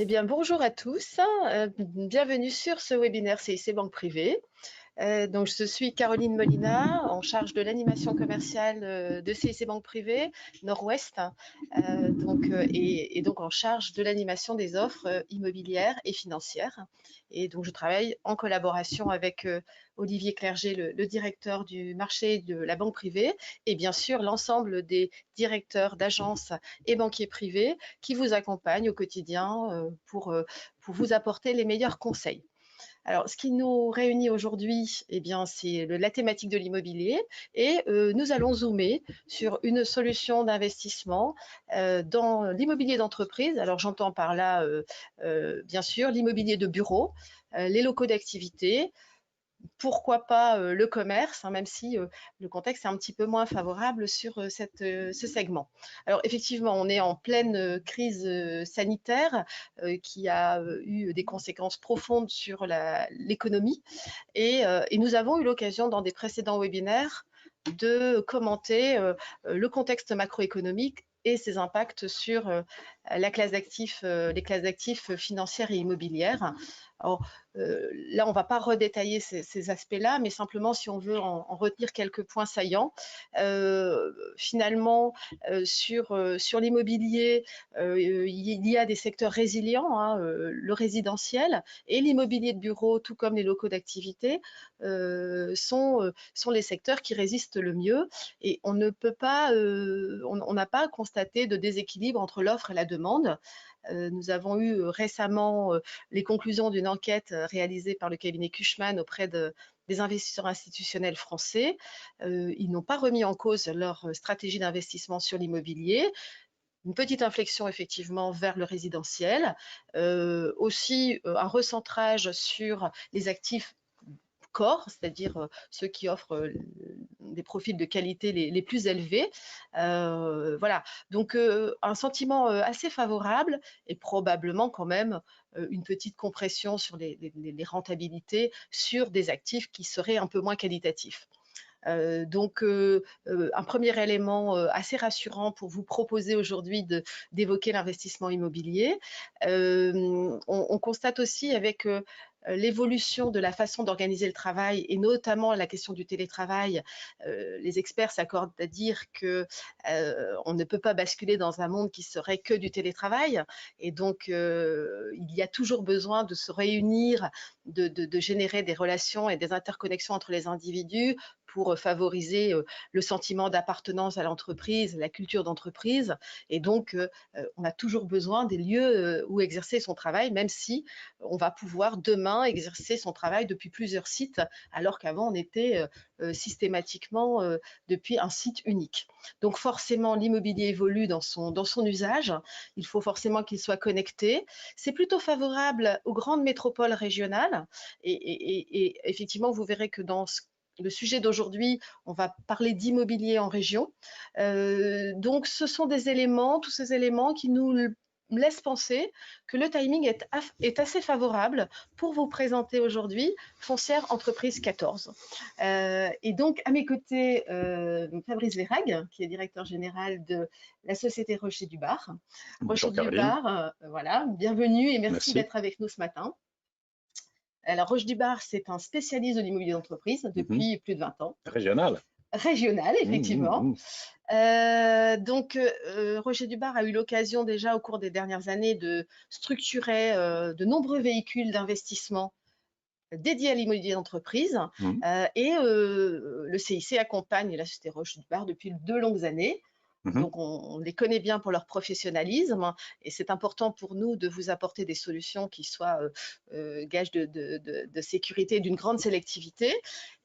Eh bien, bonjour à tous, bienvenue sur ce webinaire CIC Banque Privée. Donc, je suis Caroline Molina, en charge de l'animation commerciale de CIC Banque Privée Nord-Ouest, et donc en charge de l'animation des offres immobilières et financières. Et donc, je travaille en collaboration avec Olivier Clerget, le directeur du marché de la banque privée, et bien sûr l'ensemble des directeurs d'agences et banquiers privés qui vous accompagnent au quotidien pour vous apporter les meilleurs conseils. Alors, ce qui nous réunit aujourd'hui, eh bien, c'est la thématique de l'immobilier et nous allons zoomer sur une solution d'investissement dans l'immobilier d'entreprise. Alors, j'entends par là, bien sûr, l'immobilier de bureau, les locaux d'activité, pourquoi pas le commerce, hein, même si le contexte est un petit peu moins favorable sur ce segment. Alors effectivement, on est en pleine crise sanitaire qui a eu des conséquences profondes sur l'économie et nous avons eu l'occasion dans des précédents webinaires de commenter le contexte macroéconomique et ses impacts sur les classes d'actifs financières et immobilières. Alors, là, on ne va pas redétailler ces aspects-là, mais simplement si on veut en retenir quelques points saillants. Finalement, sur l'immobilier, il y a des secteurs résilients, hein, le résidentiel et l'immobilier de bureau, tout comme les locaux d'activité, sont les secteurs qui résistent le mieux. Et on ne peut pas, on n'a pas constaté de déséquilibre entre l'offre et la demande. Nous avons eu récemment les conclusions d'une enquête réalisée par le cabinet Cushman auprès des investisseurs institutionnels français. Ils n'ont pas remis en cause leur stratégie d'investissement sur l'immobilier. Une petite inflexion effectivement vers le résidentiel, aussi un recentrage sur les actifs corps, c'est-à-dire ceux qui offrent des profils de qualité les plus élevés. Voilà, donc un sentiment assez favorable et probablement quand même une petite compression sur les rentabilités sur des actifs qui seraient un peu moins qualitatifs. Un premier élément assez rassurant pour vous proposer aujourd'hui d'évoquer l'investissement immobilier. On constate aussi avec l'évolution de la façon d'organiser le travail et notamment la question du télétravail, les experts s'accordent à dire que on ne peut pas basculer dans un monde qui serait que du télétravail et donc il y a toujours besoin de se réunir, de générer des relations et des interconnexions entre les individus pour favoriser le sentiment d'appartenance à l'entreprise, la culture d'entreprise. Et donc, on a toujours besoin des lieux où exercer son travail, même si on va pouvoir demain exercer son travail depuis plusieurs sites, alors qu'avant, on était systématiquement depuis un site unique. Donc, forcément, l'immobilier évolue dans son usage. Il faut forcément qu'il soit connecté. C'est plutôt favorable aux grandes métropoles régionales. Et effectivement, vous verrez que dans le sujet d'aujourd'hui, on va parler d'immobilier en région. Donc, ce sont des éléments, tous ces éléments qui nous laissent penser que le timing est assez favorable pour vous présenter aujourd'hui Foncière Entreprise 14. Et donc, à mes côtés, Fabrice Lérag, qui est directeur général de la société Rocher du Bar. Bonjour Rocher du Caroline. Bar, voilà, bienvenue et merci Merci. d'être avec nous ce matin. Alors, Roche du Bar, c'est un spécialiste de l'immobilier d'entreprise depuis plus de 20 ans. Régional. Régional, effectivement. Roger Dubar a eu l'occasion déjà au cours des dernières années de structurer de nombreux véhicules d'investissement dédiés à l'immobilier d'entreprise. Le CIC accompagne la société Roche Dubar depuis de longues années. Donc, on les connaît bien pour leur professionnalisme et c'est important pour nous de vous apporter des solutions qui soient gages de sécurité et d'une grande sélectivité.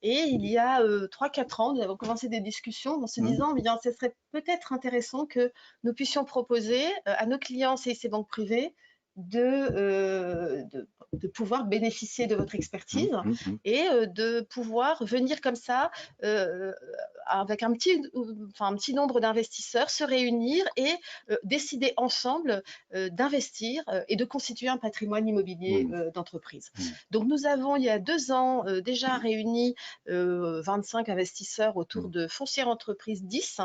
Et il y a 3-4 ans, nous avons commencé des discussions en se disant, eh bien, ce serait peut-être intéressant que nous puissions proposer à nos clients CIC Banque Privée de pouvoir bénéficier de votre expertise et de pouvoir venir comme ça avec un petit nombre d'investisseurs, se réunir et décider ensemble d'investir et de constituer un patrimoine immobilier d'entreprise. Donc nous avons il y a 2 ans déjà réuni 25 investisseurs autour de Foncière Entreprise 10.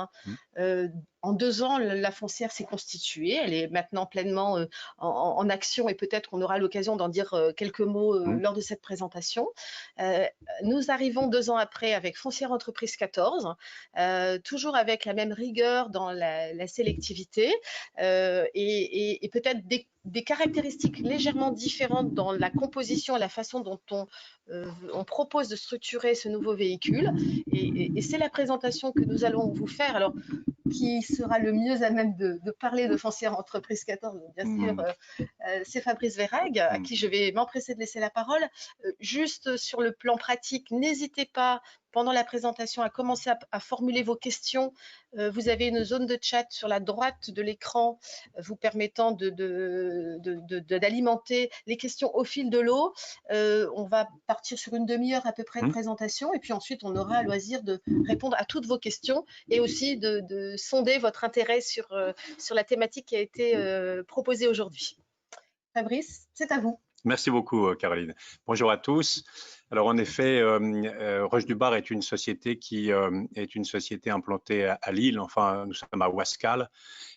En 2 ans, la foncière s'est constituée, elle est maintenant pleinement en en action, et peut-être qu'on aura l'occasion d'en dire quelques mots lors de cette présentation. Nous arrivons 2 ans après avec Foncière Entreprise 14, toujours avec la même rigueur dans la sélectivité, et peut-être des caractéristiques légèrement différentes dans la composition et la façon dont on propose de structurer ce nouveau véhicule. Et c'est la présentation que nous allons vous faire. Alors, qui sera le mieux à même de parler de Foncière Entreprise 14, bien sûr, c'est Fabrice Verhaeghe, à qui je vais m'empresser de laisser la parole. Juste sur le plan pratique, n'hésitez pas pendant la présentation à commencer à formuler vos questions. Vous avez une zone de chat sur la droite de l'écran vous permettant d'alimenter les questions au fil de l'eau. On va partir sur une demi-heure à peu près de présentation, et puis ensuite on aura à loisir de répondre à toutes vos questions et aussi de sonder votre intérêt sur la thématique qui a été proposée aujourd'hui. Fabrice, c'est à vous. Merci beaucoup, Caroline. Bonjour à tous. Alors, en effet, Roche du Bar est une société qui est une société implantée à Lille. Enfin, nous sommes à Ouascal.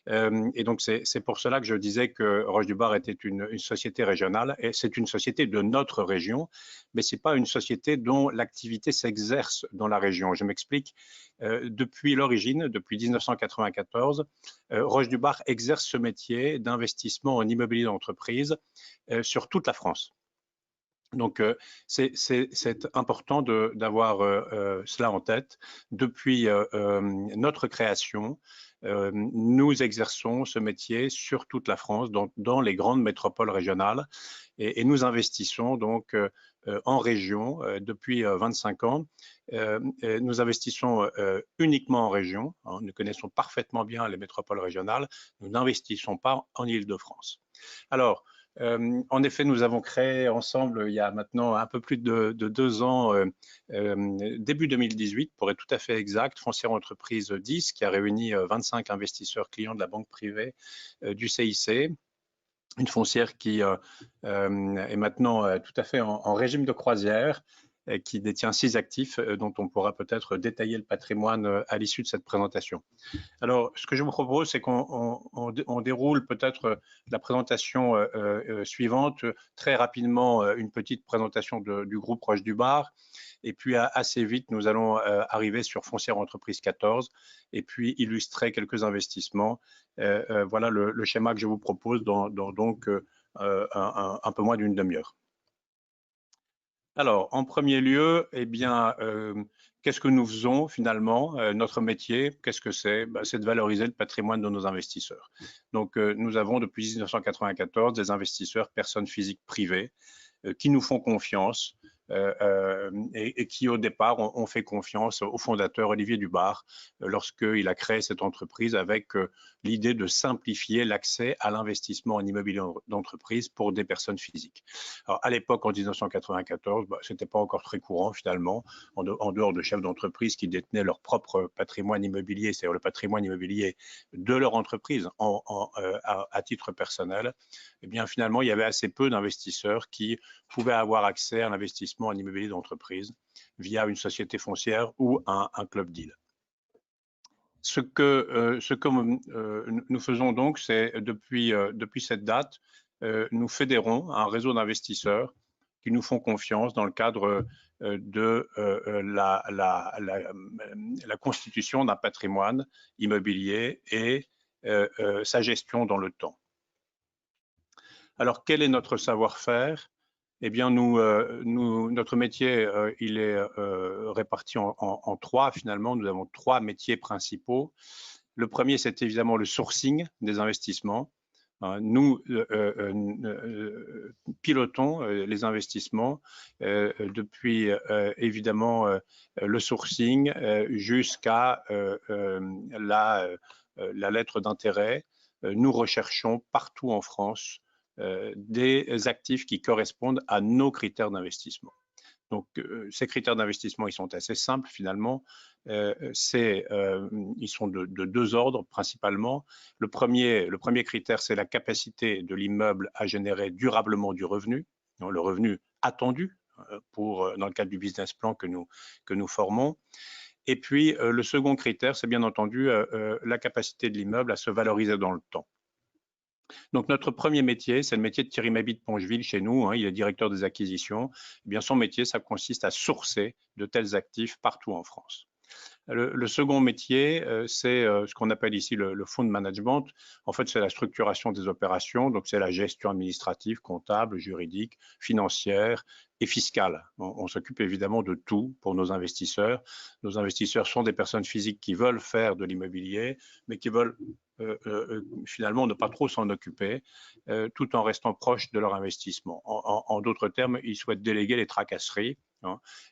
Et donc, c'est pour cela que je disais que Roche du Bar était une société régionale. Et c'est une société de notre région, mais ce n'est pas une société dont l'activité s'exerce dans la région. Je m'explique. Depuis l'origine, depuis 1994, Roche du Bar exerce ce métier d'investissement en immobilier d'entreprise sur toute la France. Donc, c'est important d'avoir cela en tête. Depuis notre création, nous exerçons ce métier sur toute la France, dans les grandes métropoles régionales, et nous investissons donc en région depuis 25 ans. Nous investissons uniquement en région. Nous connaissons parfaitement bien les métropoles régionales. Nous n'investissons pas en Île-de-France. Alors, en effet, nous avons créé ensemble, il y a maintenant un peu plus de 2 ans, début 2018, pour être tout à fait exact, Foncière Entreprise 10, qui a réuni 25 investisseurs clients de la banque privée du CIC. Une foncière qui est maintenant tout à fait en régime de croisière, qui détient 6 actifs dont on pourra peut-être détailler le patrimoine à l'issue de cette présentation. Alors, ce que je vous propose, c'est qu'on déroule peut-être la présentation suivante, très rapidement une petite présentation du groupe Roche du Bar, et puis assez vite, nous allons arriver sur Foncière Entreprise 14, et puis illustrer quelques investissements. Voilà le schéma que je vous propose dans donc un peu moins d'une demi-heure. Alors, en premier lieu, eh bien, qu'est-ce que nous faisons finalement? Notre métier, qu'est-ce que c'est? C'est de valoriser le patrimoine de nos investisseurs. Donc, nous avons depuis 1994 des investisseurs, personnes physiques privées, qui nous font confiance et qui au départ ont fait confiance au fondateur Olivier Dubar lorsqu'il a créé cette entreprise avec l'idée de simplifier l'accès à l'investissement en immobilier d'entreprise pour des personnes physiques. Alors, à l'époque, en 1994, ce n'était pas encore très courant finalement, en dehors de chefs d'entreprise qui détenaient leur propre patrimoine immobilier, c'est-à-dire le patrimoine immobilier de leur entreprise à titre personnel. Eh bien, finalement, il y avait assez peu d'investisseurs qui pouvaient avoir accès à l'investissement en immobilier d'entreprise via une société foncière ou un club deal. Ce que nous faisons donc, c'est depuis cette date, nous fédérons un réseau d'investisseurs qui nous font confiance dans le cadre de la constitution d'un patrimoine immobilier et sa gestion dans le temps. Alors, quel est notre savoir-faire? Eh bien, notre métier, il est réparti en 3 finalement. Nous avons 3 métiers principaux. Le premier, c'est évidemment le sourcing des investissements. Nous pilotons les investissements depuis évidemment le sourcing jusqu'à la lettre d'intérêt. Nous recherchons partout en France des actifs qui correspondent à nos critères d'investissement. Donc, ces critères d'investissement, ils sont assez simples finalement. Ils sont de 2 ordres principalement. Le premier critère, c'est la capacité de l'immeuble à générer durablement du revenu, le revenu attendu dans le cadre du business plan que nous formons. Et puis, le second critère, c'est bien entendu la capacité de l'immeuble à se valoriser dans le temps. Donc, notre premier métier, c'est le métier de Thierry Maby de Pongeville chez nous. Il est directeur des acquisitions. Eh bien, son métier, ça consiste à sourcer de tels actifs partout en France. Le second métier, c'est ce qu'on appelle ici le fonds de management. En fait, c'est la structuration des opérations, donc c'est la gestion administrative, comptable, juridique, financière et fiscale. On s'occupe évidemment de tout pour nos investisseurs. Nos investisseurs sont des personnes physiques qui veulent faire de l'immobilier, mais qui veulent finalement ne pas trop s'en occuper, tout en restant proches de leur investissement. En d'autres termes, ils souhaitent déléguer les tracasseries.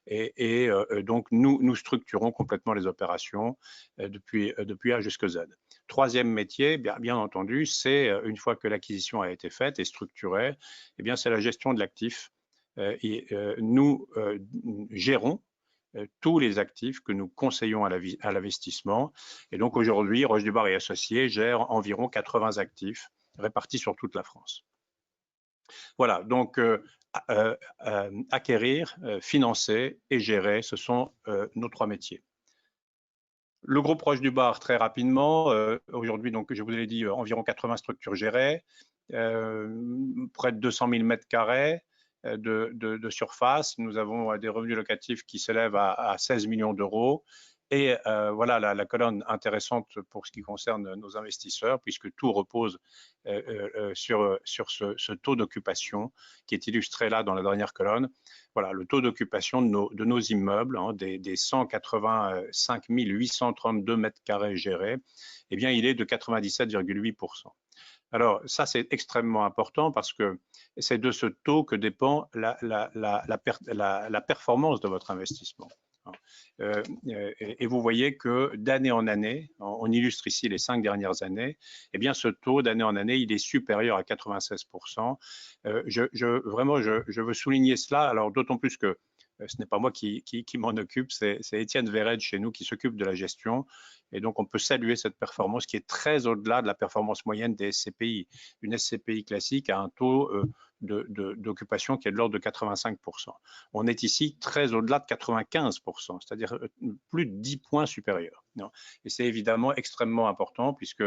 Et donc, nous structurons complètement les opérations depuis A jusqu'à Z. Troisième métier, bien entendu, c'est une fois que l'acquisition a été faite et structurée, eh bien, c'est la gestion de l'actif. Nous gérons tous les actifs que nous conseillons à l'investissement. Et donc, aujourd'hui, Roche du Bar et Associés gère environ 80 actifs répartis sur toute la France. Voilà, donc acquérir, financer et gérer, ce sont nos trois métiers. Le groupe Roche du Bar, très rapidement, aujourd'hui, donc je vous l'ai dit, environ 80 structures gérées, près de 200 000 mètres carrés de surface. Nous avons des revenus locatifs qui s'élèvent à 16 millions d'euros. Et voilà la colonne intéressante pour ce qui concerne nos investisseurs, puisque tout repose sur ce taux d'occupation qui est illustré là dans la dernière colonne. Voilà, le taux d'occupation de nos immeubles, des 185 832 mètres carrés gérés, eh bien, il est de 97,8%. Alors, ça, c'est extrêmement important parce que c'est de ce taux que dépend la performance de votre investissement. Et vous voyez que d'année en année, on illustre ici les 5 dernières années, eh bien ce taux d'année en année, il est supérieur à 96%. Vraiment, je veux souligner cela, alors d'autant plus que ce n'est pas moi qui m'en occupe, c'est Étienne Véred chez nous qui s'occupe de la gestion. Et donc, on peut saluer cette performance qui est très au-delà de la performance moyenne des SCPI. Une SCPI classique a un taux d'occupation qui est de l'ordre de 85%. On est ici très au-delà de 95%, c'est-à-dire plus de 10 points supérieurs. Et c'est évidemment extrêmement important puisque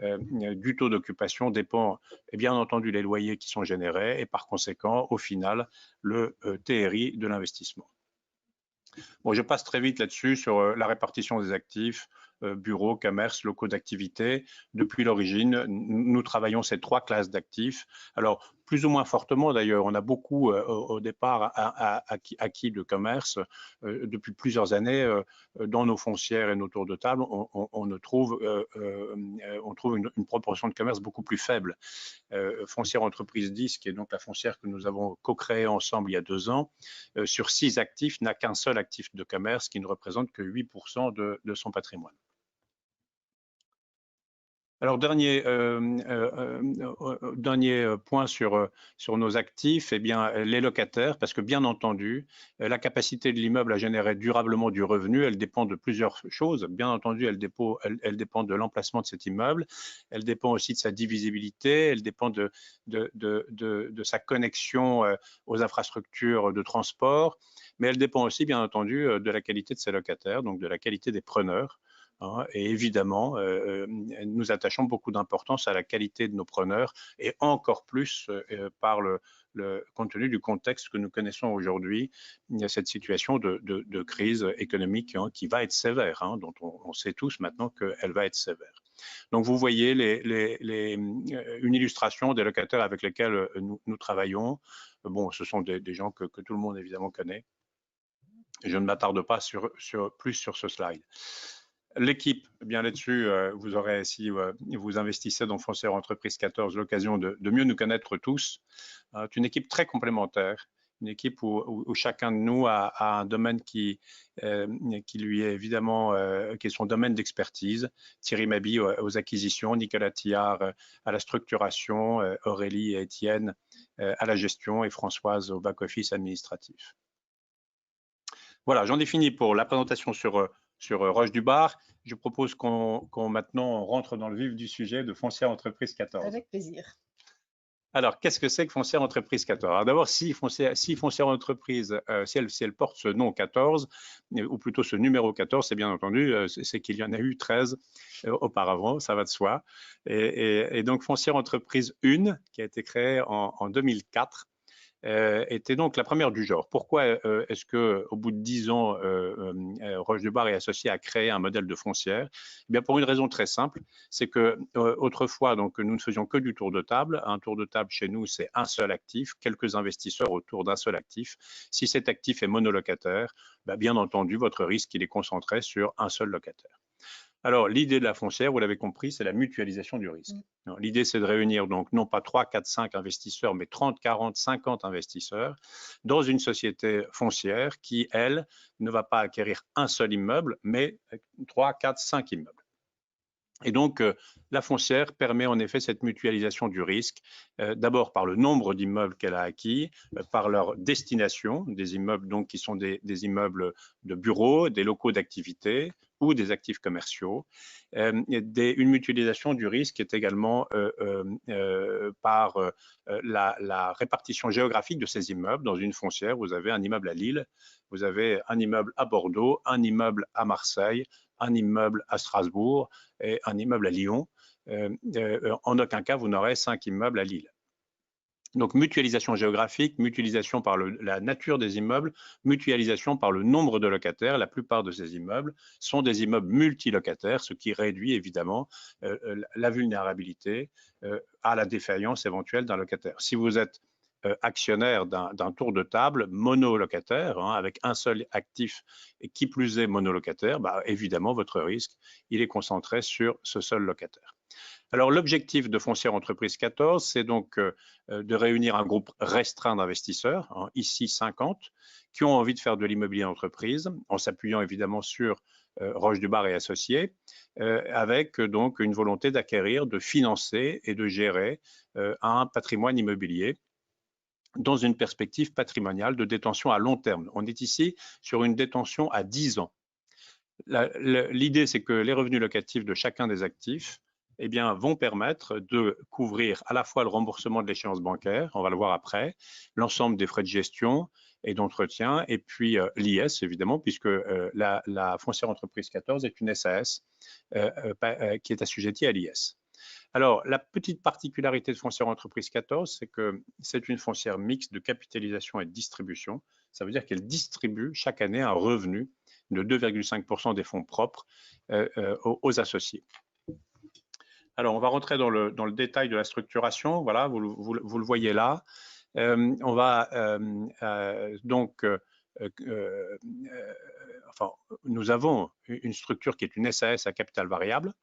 du taux d'occupation dépend, et bien entendu, les loyers qui sont générés et par conséquent, au final, le TRI de l'investissement. Bon, je passe très vite là-dessus sur la répartition des actifs, bureaux, commerces, locaux d'activité. Depuis l'origine, nous travaillons ces trois classes d'actifs. Alors, plus ou moins fortement d'ailleurs, on a beaucoup au départ acquis de commerce. Depuis plusieurs années, dans nos foncières et nos tours de table, on trouve une proportion de commerce beaucoup plus faible. Foncière entreprise 10, qui est donc la foncière que nous avons co-créée ensemble il y a 2 ans, sur 6 actifs, n'a qu'un seul actif de commerce qui ne représente que 8% de son patrimoine. Alors, dernier point sur nos actifs, eh bien, les locataires, parce que bien entendu, la capacité de l'immeuble à générer durablement du revenu, elle dépend de plusieurs choses. Bien entendu, elle dépend de l'emplacement de cet immeuble, elle dépend aussi de sa divisibilité, elle dépend de sa connexion aux infrastructures de transport, mais elle dépend aussi, bien entendu, de la qualité de ses locataires, donc de la qualité des preneurs. Et évidemment, nous attachons beaucoup d'importance à la qualité de nos preneurs et encore plus compte tenu du contexte que nous connaissons aujourd'hui, il y a cette situation de crise économique qui va être sévère, dont on sait tous maintenant qu'elle va être sévère. Donc vous voyez une illustration des locataires avec lesquels nous travaillons. Bon, ce sont des gens que tout le monde évidemment connaît. Je ne m'attarde pas plus sur ce slide. L'équipe, bien là-dessus, vous aurez, si vous investissez dans Foncière Entreprise 14, l'occasion de mieux nous connaître tous. C'est une équipe très complémentaire, une équipe où chacun de nous a un domaine qui lui est évidemment, qui est son domaine d'expertise. Thierry Maby aux acquisitions, Nicolas Tillard à la structuration, Aurélie et Étienne à la gestion et Françoise au back-office administratif. Voilà, j'en ai fini pour la présentation sur Roche du Bar. Je propose qu'on maintenant rentre dans le vif du sujet de Foncière Entreprise 14. Avec plaisir. Alors, qu'est-ce que c'est que Foncière Entreprise 14? Alors d'abord, si Foncière Entreprise, si elle porte ce nom 14, ou plutôt ce numéro 14, c'est bien entendu, c'est qu'il y en a eu 13 auparavant, ça va de soi. Et donc, Foncière Entreprise 1, qui a été créée en 2004, était donc la première du genre. Pourquoi est-ce qu'au bout de 10 ans, Roche du Bar est associé à créer un modèle de foncière? Eh bien, pour une raison très simple, c'est que autrefois, donc, nous ne faisions que du tour de table. Un tour de table chez nous, c'est un seul actif, quelques investisseurs autour d'un seul actif. Si cet actif est monolocataire, bien entendu, votre risque, il est concentré sur un seul locataire. Alors, l'idée de la foncière, vous l'avez compris, c'est la mutualisation du risque. L'idée, c'est de réunir donc non pas 3, 4, 5 investisseurs, mais 30, 40, 50 investisseurs dans une société foncière qui, elle, ne va pas acquérir un seul immeuble, mais 3, 4, 5 immeubles. Et donc, la foncière permet en effet cette mutualisation du risque, d'abord par le nombre d'immeubles qu'elle a acquis, par leur destination, des immeubles donc qui sont des immeubles de bureaux, des locaux d'activité ou des actifs commerciaux. Une mutualisation du risque est également par la répartition géographique de ces immeubles. Dans une foncière, vous avez un immeuble à Lille, vous avez un immeuble à Bordeaux, un immeuble à Marseille, un immeuble à Strasbourg et un immeuble à Lyon. En aucun cas, vous n'aurez 5 immeubles à Lille. Donc, mutualisation géographique, mutualisation par la nature des immeubles, mutualisation par le nombre de locataires. La plupart de ces immeubles sont des immeubles multilocataires, ce qui réduit évidemment la vulnérabilité à la défaillance éventuelle d'un locataire. Si vous êtes actionnaire d'un tour de table monolocataire, avec un seul actif et qui plus est monolocataire, évidemment, votre risque, il est concentré sur ce seul locataire. Alors, l'objectif de Foncière Entreprise 14, c'est donc de réunir un groupe restreint d'investisseurs, ici 50, qui ont envie de faire de l'immobilier d'entreprise, en s'appuyant évidemment sur Roche du Bar et Associés, avec donc une volonté d'acquérir, de financer et de gérer un patrimoine immobilier dans une perspective patrimoniale de détention à long terme. On est ici sur une détention à 10 ans. L'idée, c'est que les revenus locatifs de chacun des actifs vont permettre de couvrir à la fois le remboursement de l'échéance bancaire, on va le voir après, l'ensemble des frais de gestion et d'entretien, et puis l'IS, évidemment, puisque la Foncière Entreprise 14 est une SAS qui est assujettie à l'IS. Alors, la petite particularité de Foncière Entreprise 14, c'est que c'est une foncière mixte de capitalisation et de distribution. Ça veut dire qu'elle distribue chaque année un revenu de 2,5% des fonds propres aux associés. Alors, on va rentrer dans le détail de la structuration. Voilà, vous le voyez là. On va donc nous avons une structure qui est une SAS à capital variable.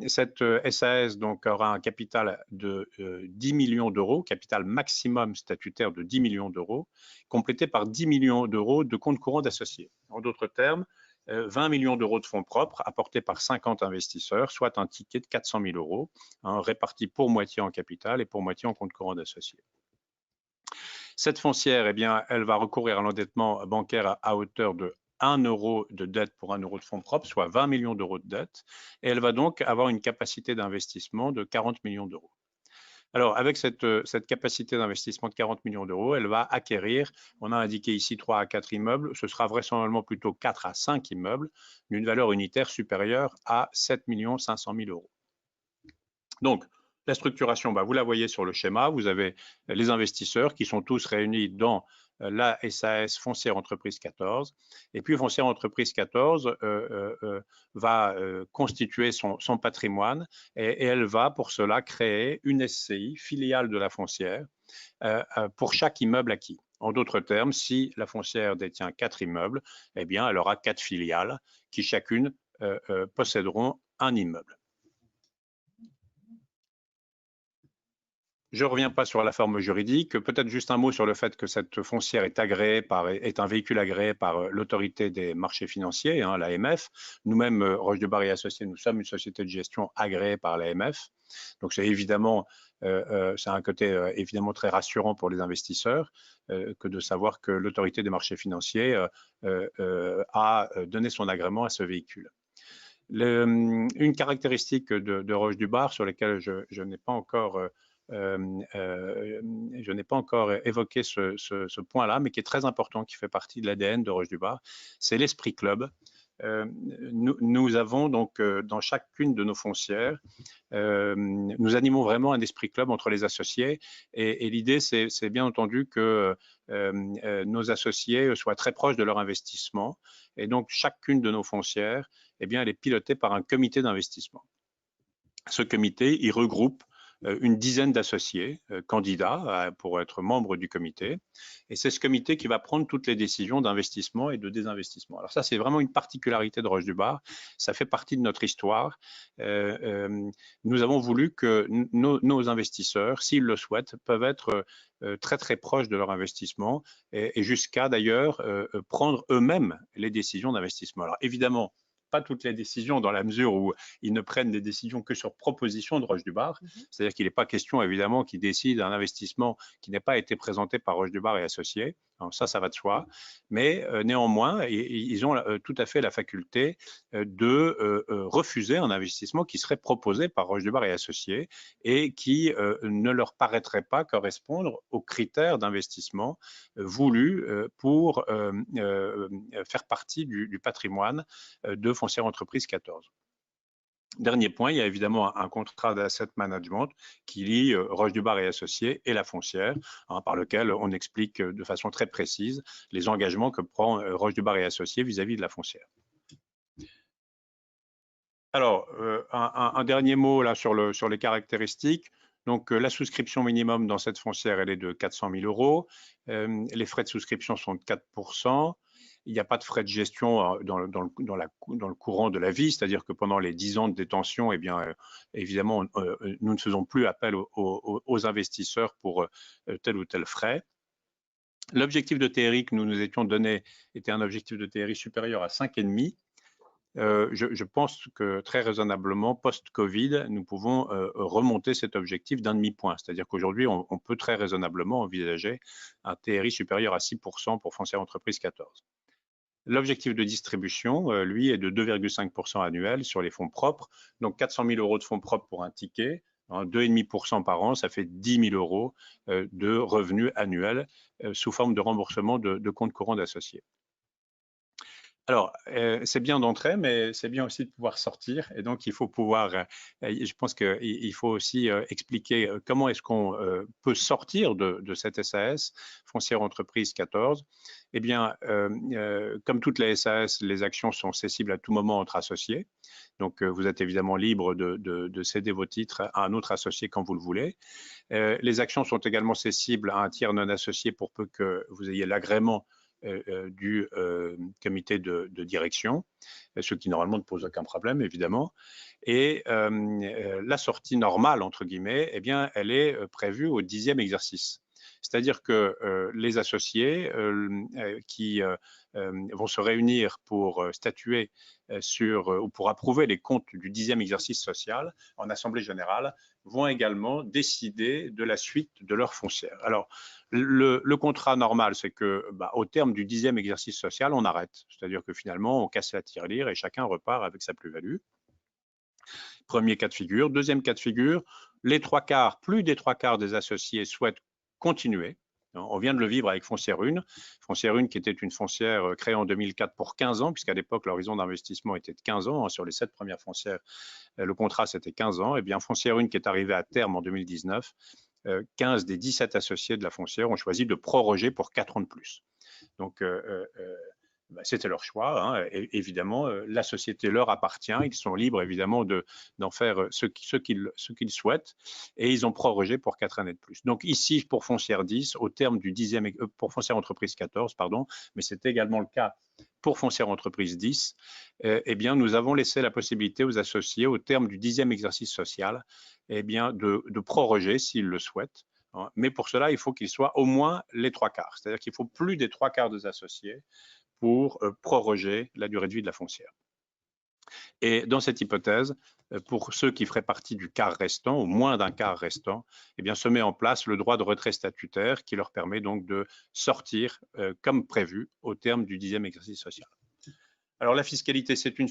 Cette SAS donc, aura un capital de 10 millions d'euros, capital maximum statutaire de 10 millions d'euros, complété par 10 millions d'euros de compte courant d'associés. En d'autres termes, 20 millions d'euros de fonds propres apportés par 50 investisseurs, soit un ticket de 400 000 euros, réparti pour moitié en capital et pour moitié en compte courant d'associés. Cette foncière, elle va recourir à l'endettement bancaire à hauteur de 1 euro de dette pour 1 euro de fonds propres, soit 20 millions d'euros de dette, et elle va donc avoir une capacité d'investissement de 40 millions d'euros. Alors, avec cette capacité d'investissement de 40 millions d'euros, elle va acquérir, on a indiqué ici 3 à 4 immeubles, ce sera vraisemblablement plutôt 4 à 5 immeubles, d'une valeur unitaire supérieure à 7 500 000 euros. Donc, la structuration, vous la voyez sur le schéma, vous avez les investisseurs qui sont tous réunis dans la SAS Foncière Entreprise 14. Et puis Foncière Entreprise 14 va constituer son patrimoine et elle va pour cela créer une SCI, filiale de la foncière, pour chaque immeuble acquis. En d'autres termes, si la foncière détient 4 immeubles, elle aura 4 filiales qui chacune posséderont un immeuble. Je ne reviens pas sur la forme juridique, peut-être juste un mot sur le fait que cette foncière est un véhicule agréé par l'autorité des marchés financiers, l'AMF. Nous-mêmes, Roche du Bar et Associés, nous sommes une société de gestion agréée par l'AMF. Donc c'est évidemment, c'est un côté évidemment très rassurant pour les investisseurs que de savoir que l'autorité des marchés financiers a donné son agrément à ce véhicule. Une caractéristique de Roche du Bar sur laquelle je n'ai pas encore je n'ai pas encore évoqué ce point-là, mais qui est très important, qui fait partie de l'ADN de Roche du Bar, c'est l'esprit club. Nous avons donc dans chacune de nos foncières, nous animons vraiment un esprit club entre les associés et l'idée c'est bien entendu que nos associés soient très proches de leur investissement et donc chacune de nos foncières, eh bien, elle est pilotée par un comité d'investissement. Ce comité, il regroupe une dizaine d'associés candidats pour être membres du comité. Et c'est ce comité qui va prendre toutes les décisions d'investissement et de désinvestissement. Alors ça, c'est vraiment une particularité de Roche du Bar. Ça fait partie de notre histoire. Nous avons voulu que nos investisseurs, s'ils le souhaitent, peuvent être très très proches de leur investissement et jusqu'à d'ailleurs prendre eux-mêmes les décisions d'investissement. Alors évidemment, pas toutes les décisions dans la mesure où ils ne prennent des décisions que sur proposition de Roche du Bar. C'est-à-dire qu'il n'est pas question évidemment qu'ils décident un investissement qui n'a pas été présenté par Roche du Bar et associés. Alors ça va de soi. Mais néanmoins, ils ont tout à fait la faculté de refuser un investissement qui serait proposé par Roche du Bar et associés et qui ne leur paraîtrait pas correspondre aux critères d'investissement voulus pour faire partie du patrimoine de Foncière Entreprise 14. Dernier point, il y a évidemment un contrat d'asset management qui lie Roche du Bar et associés et la foncière, par lequel on explique de façon très précise les engagements que prend Roche du Bar et associés vis-à-vis de la foncière. Alors, un dernier mot là sur les caractéristiques. Donc, la souscription minimum dans cette foncière, elle est de 400 000 €. Les frais de souscription sont de 4%. Il n'y a pas de frais de gestion dans le courant de la vie, c'est-à-dire que pendant les 10 ans de détention, eh bien, évidemment, nous ne faisons plus appel aux investisseurs pour tel ou tel frais. L'objectif de TRI que nous nous étions donné était un objectif de TRI supérieur à 5,5. Je pense que très raisonnablement, post-Covid, nous pouvons remonter cet objectif d'un demi-point. C'est-à-dire qu'aujourd'hui, on peut très raisonnablement envisager un TRI supérieur à 6% pour Foncière Entreprise 14. L'objectif de distribution, lui, est de 2,5% annuel sur les fonds propres. Donc 400 000 € de fonds propres pour un ticket, 2,5% par an, ça fait 10 000 € de revenus annuels sous forme de remboursement de comptes courants d'associés. Alors, c'est bien d'entrer, mais c'est bien aussi de pouvoir sortir. Et donc, il faut pouvoir, je pense qu'il faut aussi expliquer comment est-ce qu'on peut sortir de cette SAS, Foncière Entreprise 14. Eh bien, comme toutes les SAS, les actions sont cessibles à tout moment entre associés. Donc, vous êtes évidemment libre de céder vos titres à un autre associé quand vous le voulez. Les actions sont également cessibles à un tiers non associé pour peu que vous ayez l'agrément du comité de direction, ce qui normalement ne pose aucun problème, évidemment. Et la sortie normale, entre guillemets, eh bien, elle est prévue au 10e exercice. C'est-à-dire que les associés qui vont se réunir pour statuer sur ou pour approuver les comptes du 10e exercice social en assemblée générale vont également décider de la suite de leur foncière. Alors, le contrat normal, c'est que au terme du 10e exercice social, on arrête. C'est-à-dire que finalement, on casse la tirelire et chacun repart avec sa plus-value. Premier cas de figure. Deuxième cas de figure, plus des trois quarts des associés souhaitent continuer. On vient de le vivre avec Foncière 1. Foncière 1 qui était une foncière créée en 2004 pour 15 ans, puisqu'à l'époque, l'horizon d'investissement était de 15 ans. Sur les 7 premières foncières, le contrat, c'était 15 ans. Et bien, Foncière 1 qui est arrivée à terme en 2019, 15 des 17 associés de la foncière ont choisi de proroger pour 4 ans de plus. Donc, c'était leur choix, hein. Évidemment, la société leur appartient, ils sont libres évidemment d'en faire ce qu'ils souhaitent et ils ont prorogé pour 4 années de plus. Donc ici, pour Foncière 10, au terme du 10e, pour Foncière Entreprise 14, pardon, mais c'est également le cas pour Foncière Entreprise 10, eh bien, nous avons laissé la possibilité aux associés, au terme du 10e exercice social, eh bien, de proroger s'ils le souhaitent. Mais pour cela, il faut qu'il soit au moins les trois quarts. C'est-à-dire qu'il faut plus des trois quarts des associés pour proroger la durée de vie de la foncière. Et dans cette hypothèse, pour ceux qui feraient partie du quart restant, ou moins d'un quart restant, eh bien, se met en place le droit de retrait statutaire qui leur permet donc de sortir comme prévu au terme du 10e exercice social. Alors, la fiscalité, c'est une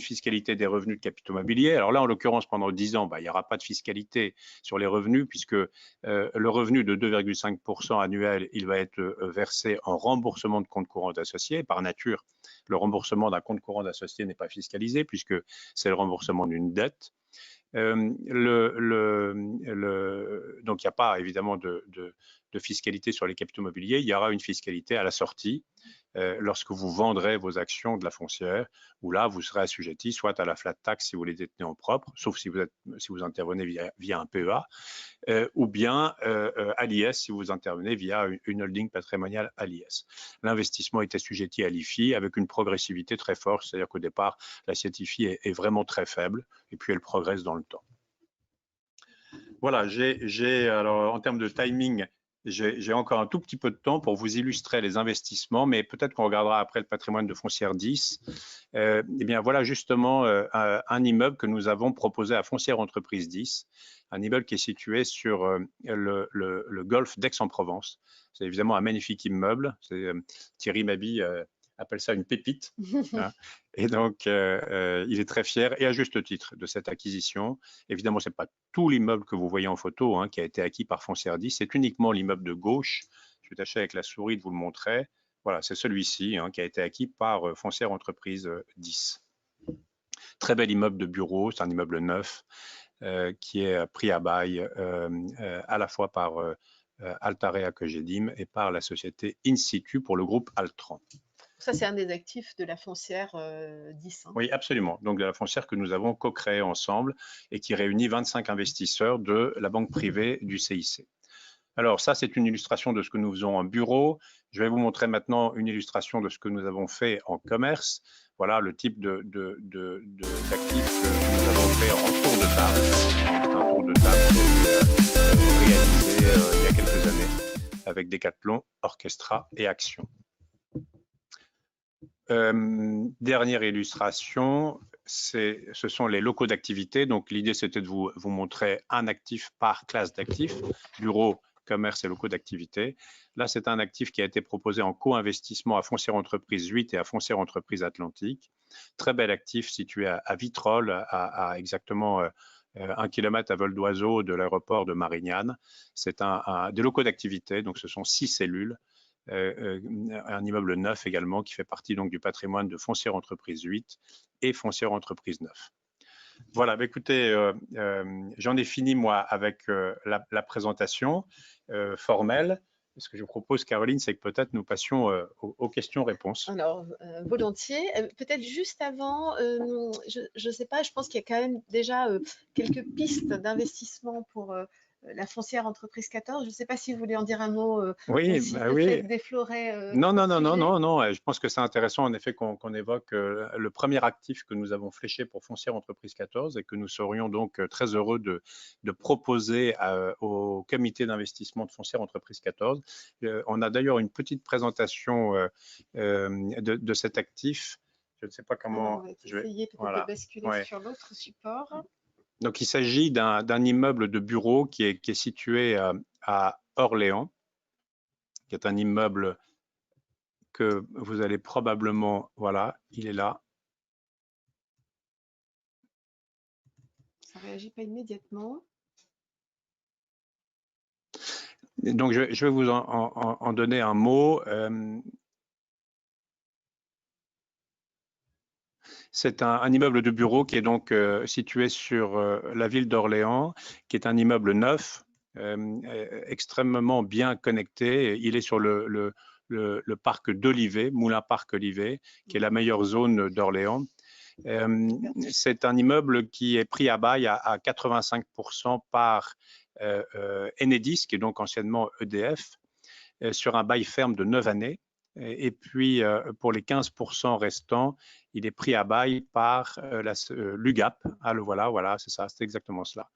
fiscalité des revenus de capitaux mobiliers. Alors là, en l'occurrence, pendant 10 ans, il n'y aura pas de fiscalité sur les revenus puisque le revenu de 2,5% annuel, il va être versé en remboursement de compte courant d'associés. Par nature, le remboursement d'un compte courant d'associé n'est pas fiscalisé puisque c'est le remboursement d'une dette. Donc, il n'y a pas évidemment de fiscalité sur les capitaux mobiliers. Il y aura une fiscalité à la sortie lorsque vous vendrez vos actions de la foncière, où là, vous serez assujetti soit à la flat tax si vous les détenez en propre, sauf si vous intervenez via un PEA, ou bien à l'IS si vous intervenez via une holding patrimoniale à l'IS. L'investissement est assujetti à l'IFI avec une progressivité très forte, c'est-à-dire qu'au départ, l'assiette IFI est vraiment très faible et puis elle progresse dans le temps. Voilà, alors en termes de timing, j'ai encore un tout petit peu de temps pour vous illustrer les investissements, mais peut-être qu'on regardera après le patrimoine de Foncière 10. Eh bien, voilà justement un immeuble que nous avons proposé à Foncière Entreprise 10, un immeuble qui est situé sur le golfe d'Aix-en-Provence. C'est évidemment un magnifique immeuble. Thierry Mabi appelle ça une pépite. Hein. Et donc, il est très fier, et à juste titre, de cette acquisition. Évidemment, ce n'est pas tout l'immeuble que vous voyez en photo qui a été acquis par Foncière 10, c'est uniquement l'immeuble de gauche. Je vais tâcher avec la souris de vous le montrer. Voilà, c'est celui-ci qui a été acquis par Foncière Entreprise 10. Très bel immeuble de bureau, c'est un immeuble neuf qui est pris à bail à la fois par Altarea Cogedim et par la société In-Situ pour le groupe Altran. Ça, c'est un des actifs de la foncière 10. Oui, absolument. Donc, de la foncière que nous avons co-créée ensemble et qui réunit 25 investisseurs de la banque privée du CIC. Alors, ça, c'est une illustration de ce que nous faisons en bureau. Je vais vous montrer maintenant une illustration de ce que nous avons fait en commerce. Voilà le type d'actifs que nous avons fait en tour de table. Un tour de table réalisé il y a quelques années avec Decathlon, Orchestra et Action. Dernière illustration, ce sont les locaux d'activité. Donc, l'idée, c'était de vous montrer un actif par classe d'actifs, bureau, commerce et locaux d'activité. Là, c'est un actif qui a été proposé en co-investissement à Foncière Entreprise 8 et à Foncière Entreprise Atlantique. Très bel actif situé à Vitrolles, à exactement 1 km à vol d'oiseau de l'aéroport de Marignane. C'est des locaux d'activité, donc ce sont 6 cellules. Un immeuble neuf également qui fait partie donc du patrimoine de Foncière Entreprise 8 et Foncière Entreprise 9. Voilà, écoutez, j'en ai fini moi avec la présentation formelle. Ce que je vous propose, Caroline, c'est que peut-être nous passions aux questions-réponses. Alors, volontiers. Peut-être juste avant, je ne sais pas, je pense qu'il y a quand même déjà quelques pistes d'investissement pour la foncière Entreprise 14. Je ne sais pas si vous voulez en dire un mot. Oui, Si oui. déflorer Non. Je pense que c'est intéressant en effet qu'on évoque le premier actif que nous avons fléché pour Foncière Entreprise 14 et que nous serions donc très heureux de proposer au comité d'investissement de Foncière Entreprise 14. On a d'ailleurs une petite présentation de cet actif. Je ne sais pas comment. Alors, on va essayer peut-être de basculer sur l'autre support. Donc, il s'agit d'un immeuble de bureau qui est situé à Orléans, qui est un immeuble que vous allez probablement, voilà, il est là. Ça ne réagit pas immédiatement. Donc, je vais vous en donner un mot. C'est un immeuble de bureau qui est donc situé sur la ville d'Orléans, qui est un immeuble neuf, extrêmement bien connecté. Il est sur le parc d'Olivet, Moulin Parc Olivet, qui est la meilleure zone d'Orléans. C'est un immeuble qui est pris à bail à 85% par Enedis, qui est donc anciennement EDF, sur un bail ferme de 9 années. Et puis, pour les 15% restants, il est pris à bail par l'UGAP. Ah, le voilà, c'est ça, c'est exactement cela.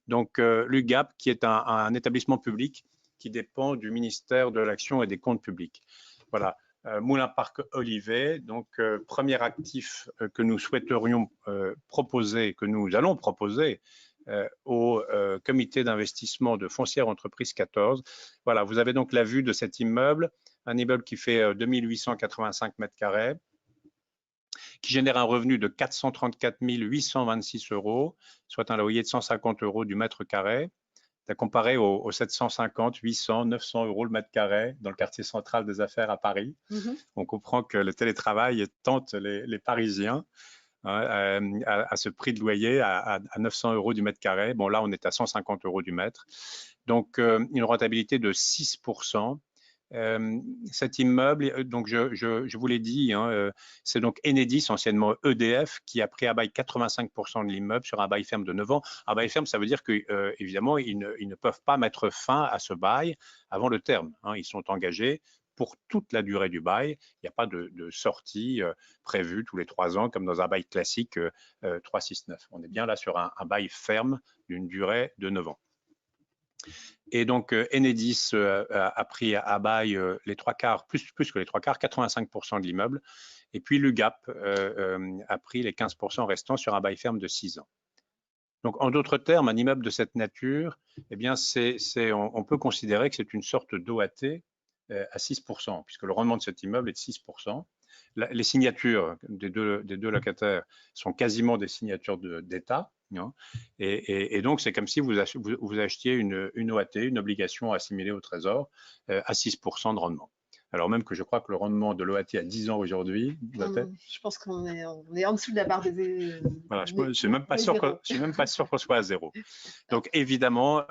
Donc, l'UGAP, qui est un établissement public qui dépend du ministère de l'Action et des Comptes publics. Voilà. Moulin Parc Olivet, donc premier actif que nous souhaiterions proposer, que nous allons proposer au comité d'investissement de Foncière Entreprise 14. Voilà, vous avez donc la vue de cet immeuble, un immeuble qui fait 2885 mètres carrés, qui génère un revenu de 434 826 €, soit un loyer de 150 € du mètre carré. Tu as comparé aux 750, 800, 900 € le mètre carré dans le quartier central des affaires à Paris. On comprend que le télétravail tente les Parisiens, hein, à ce prix de loyer à 900 € du mètre carré. Bon, là, on est à 150 € du mètre. Donc, une rentabilité de 6%. Cet immeuble, donc je vous l'ai dit, hein, c'est donc Enedis, anciennement EDF, qui a pris à bail 85% de l'immeuble sur un bail ferme de 9 ans. Un bail ferme, ça veut dire qu'évidemment, ils ne peuvent pas mettre fin à ce bail avant le terme, hein. Ils sont engagés pour toute la durée du bail. Il n'y a pas de sortie prévue tous les 3 ans, comme dans un bail classique 369. On est bien là sur un bail ferme d'une durée de 9 ans. Et donc, Enedis a pris à bail les 3/4, plus que les 3/4, 85% de l'immeuble. Et puis, l'UGAP a pris les 15% restants sur un bail ferme de 6 ans. Donc, en d'autres termes, un immeuble de cette nature, eh bien, on peut considérer que c'est une sorte d'OAT à 6%, puisque le rendement de cet immeuble est de 6%. Les signatures des deux locataires sont quasiment des signatures d'État. Hein, et donc, c'est comme si vous achetiez une OAT, une obligation assimilée au Trésor, à 6% de rendement. Alors même que je crois que le rendement de l'OAT à 10 ans aujourd'hui, je pense qu'on est en dessous de la barre des... Voilà, je ne suis même pas sûr qu'on soit à zéro. Donc évidemment,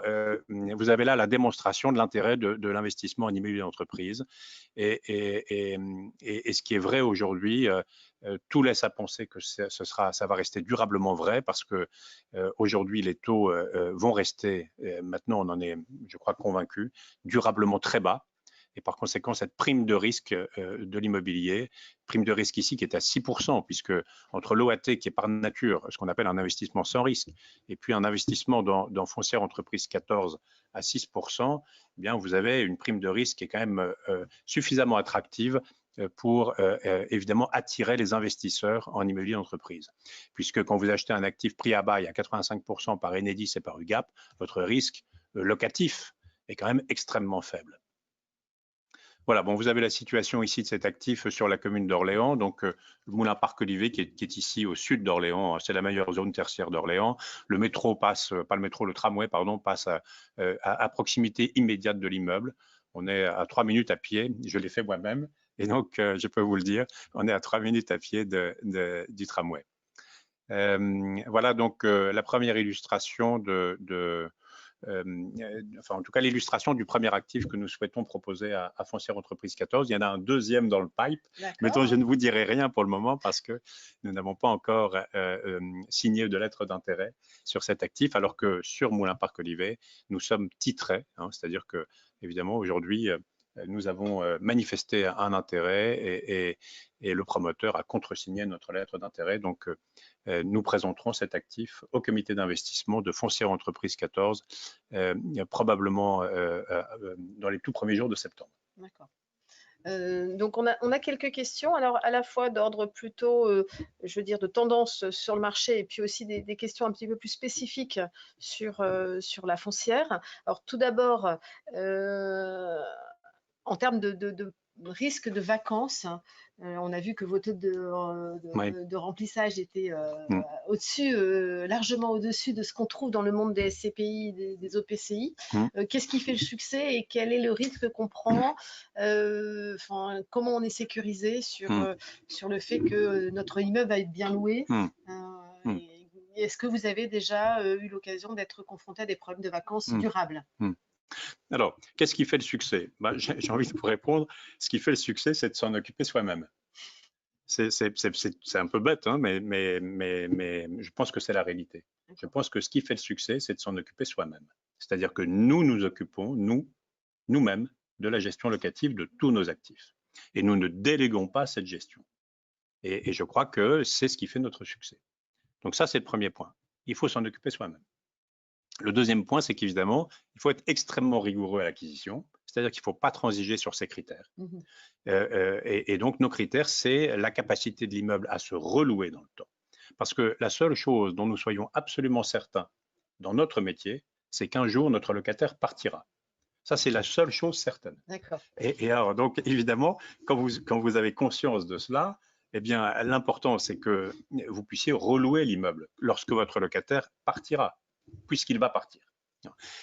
vous avez là la démonstration de l'intérêt de l'investissement en immobilier d'entreprise. Et ce qui est vrai aujourd'hui, tout laisse à penser que ça va rester durablement vrai, parce que aujourd'hui les taux vont rester, maintenant on en est, je crois, convaincu, durablement très bas. Et par conséquent, cette prime de risque de l'immobilier, prime de risque ici qui est à 6%, puisque entre l'OAT qui est par nature ce qu'on appelle un investissement sans risque, et puis un investissement dans Foncière Entreprise 14 à 6%, eh bien vous avez une prime de risque qui est quand même suffisamment attractive pour évidemment attirer les investisseurs en immobilier d'entreprise. Puisque quand vous achetez un actif pris à bail à 85% par Enedis et par UGAP, votre risque locatif est quand même extrêmement faible. Voilà, bon, vous avez la situation ici de cet actif sur la commune d'Orléans, donc le Moulin Parc Olivet qui est ici au sud d'Orléans, c'est la meilleure zone tertiaire d'Orléans. Le métro passe, pas le métro, le tramway, pardon, passe à proximité immédiate de l'immeuble. On est à 3 minutes à pied, je l'ai fait moi-même, et donc je peux vous le dire, on est à 3 minutes à pied du tramway. Voilà donc la première illustration enfin en tout cas l'illustration du premier actif que nous souhaitons proposer à Foncière Entreprise 14. Il y en a un deuxième dans le pipe, mais dont je ne vous dirai rien pour le moment parce que nous n'avons pas encore signé de lettre d'intérêt sur cet actif, alors que sur Moulin Parc Olivet, nous sommes titrés, hein, c'est-à-dire que évidemment aujourd'hui nous avons manifesté un intérêt et le promoteur a contresigné notre lettre d'intérêt. Donc, nous présenterons cet actif au comité d'investissement de Foncière Entreprise 14, probablement dans les tout premiers jours de septembre. D'accord. Donc, on a quelques questions, alors à la fois d'ordre plutôt, je veux dire, de tendance sur le marché, et puis aussi des questions un petit peu plus spécifiques sur la foncière. Alors, tout d'abord, en termes de risque de vacances, on a vu que vos taux de remplissage étaient au-dessus, largement au-dessus de ce qu'on trouve dans le monde des SCPI, des OPCI. Qu'est-ce qui fait le succès et quel est le risque qu'on prend? Comment on est sécurisé sur le fait que notre immeuble va être bien loué? Est-ce que vous avez déjà eu l'occasion d'être confronté à des problèmes de vacances durables? Alors, qu'est-ce qui fait le succès? J'ai envie de vous répondre, ce qui fait le succès, c'est de s'en occuper soi-même. C'est un peu bête, hein, mais je pense que c'est la réalité. Je pense que ce qui fait le succès, c'est de s'en occuper soi-même. C'est-à-dire que nous nous occupons, nous-mêmes, de la gestion locative de tous nos actifs. Et nous ne déléguons pas cette gestion. Et je crois que c'est ce qui fait notre succès. Donc ça, c'est le premier point. Il faut s'en occuper soi-même. Le deuxième point, c'est qu'évidemment, il faut être extrêmement rigoureux à l'acquisition, c'est-à-dire qu'il ne faut pas transiger sur ces critères. Et donc, nos critères, c'est la capacité de l'immeuble à se relouer dans le temps. Parce que la seule chose dont nous soyons absolument certains dans notre métier, c'est qu'un jour, notre locataire partira. Ça, c'est la seule chose certaine. D'accord. Et alors, donc, évidemment, quand vous avez conscience de cela, eh bien, l'important, c'est que vous puissiez relouer l'immeuble lorsque votre locataire partira, puisqu'il va partir.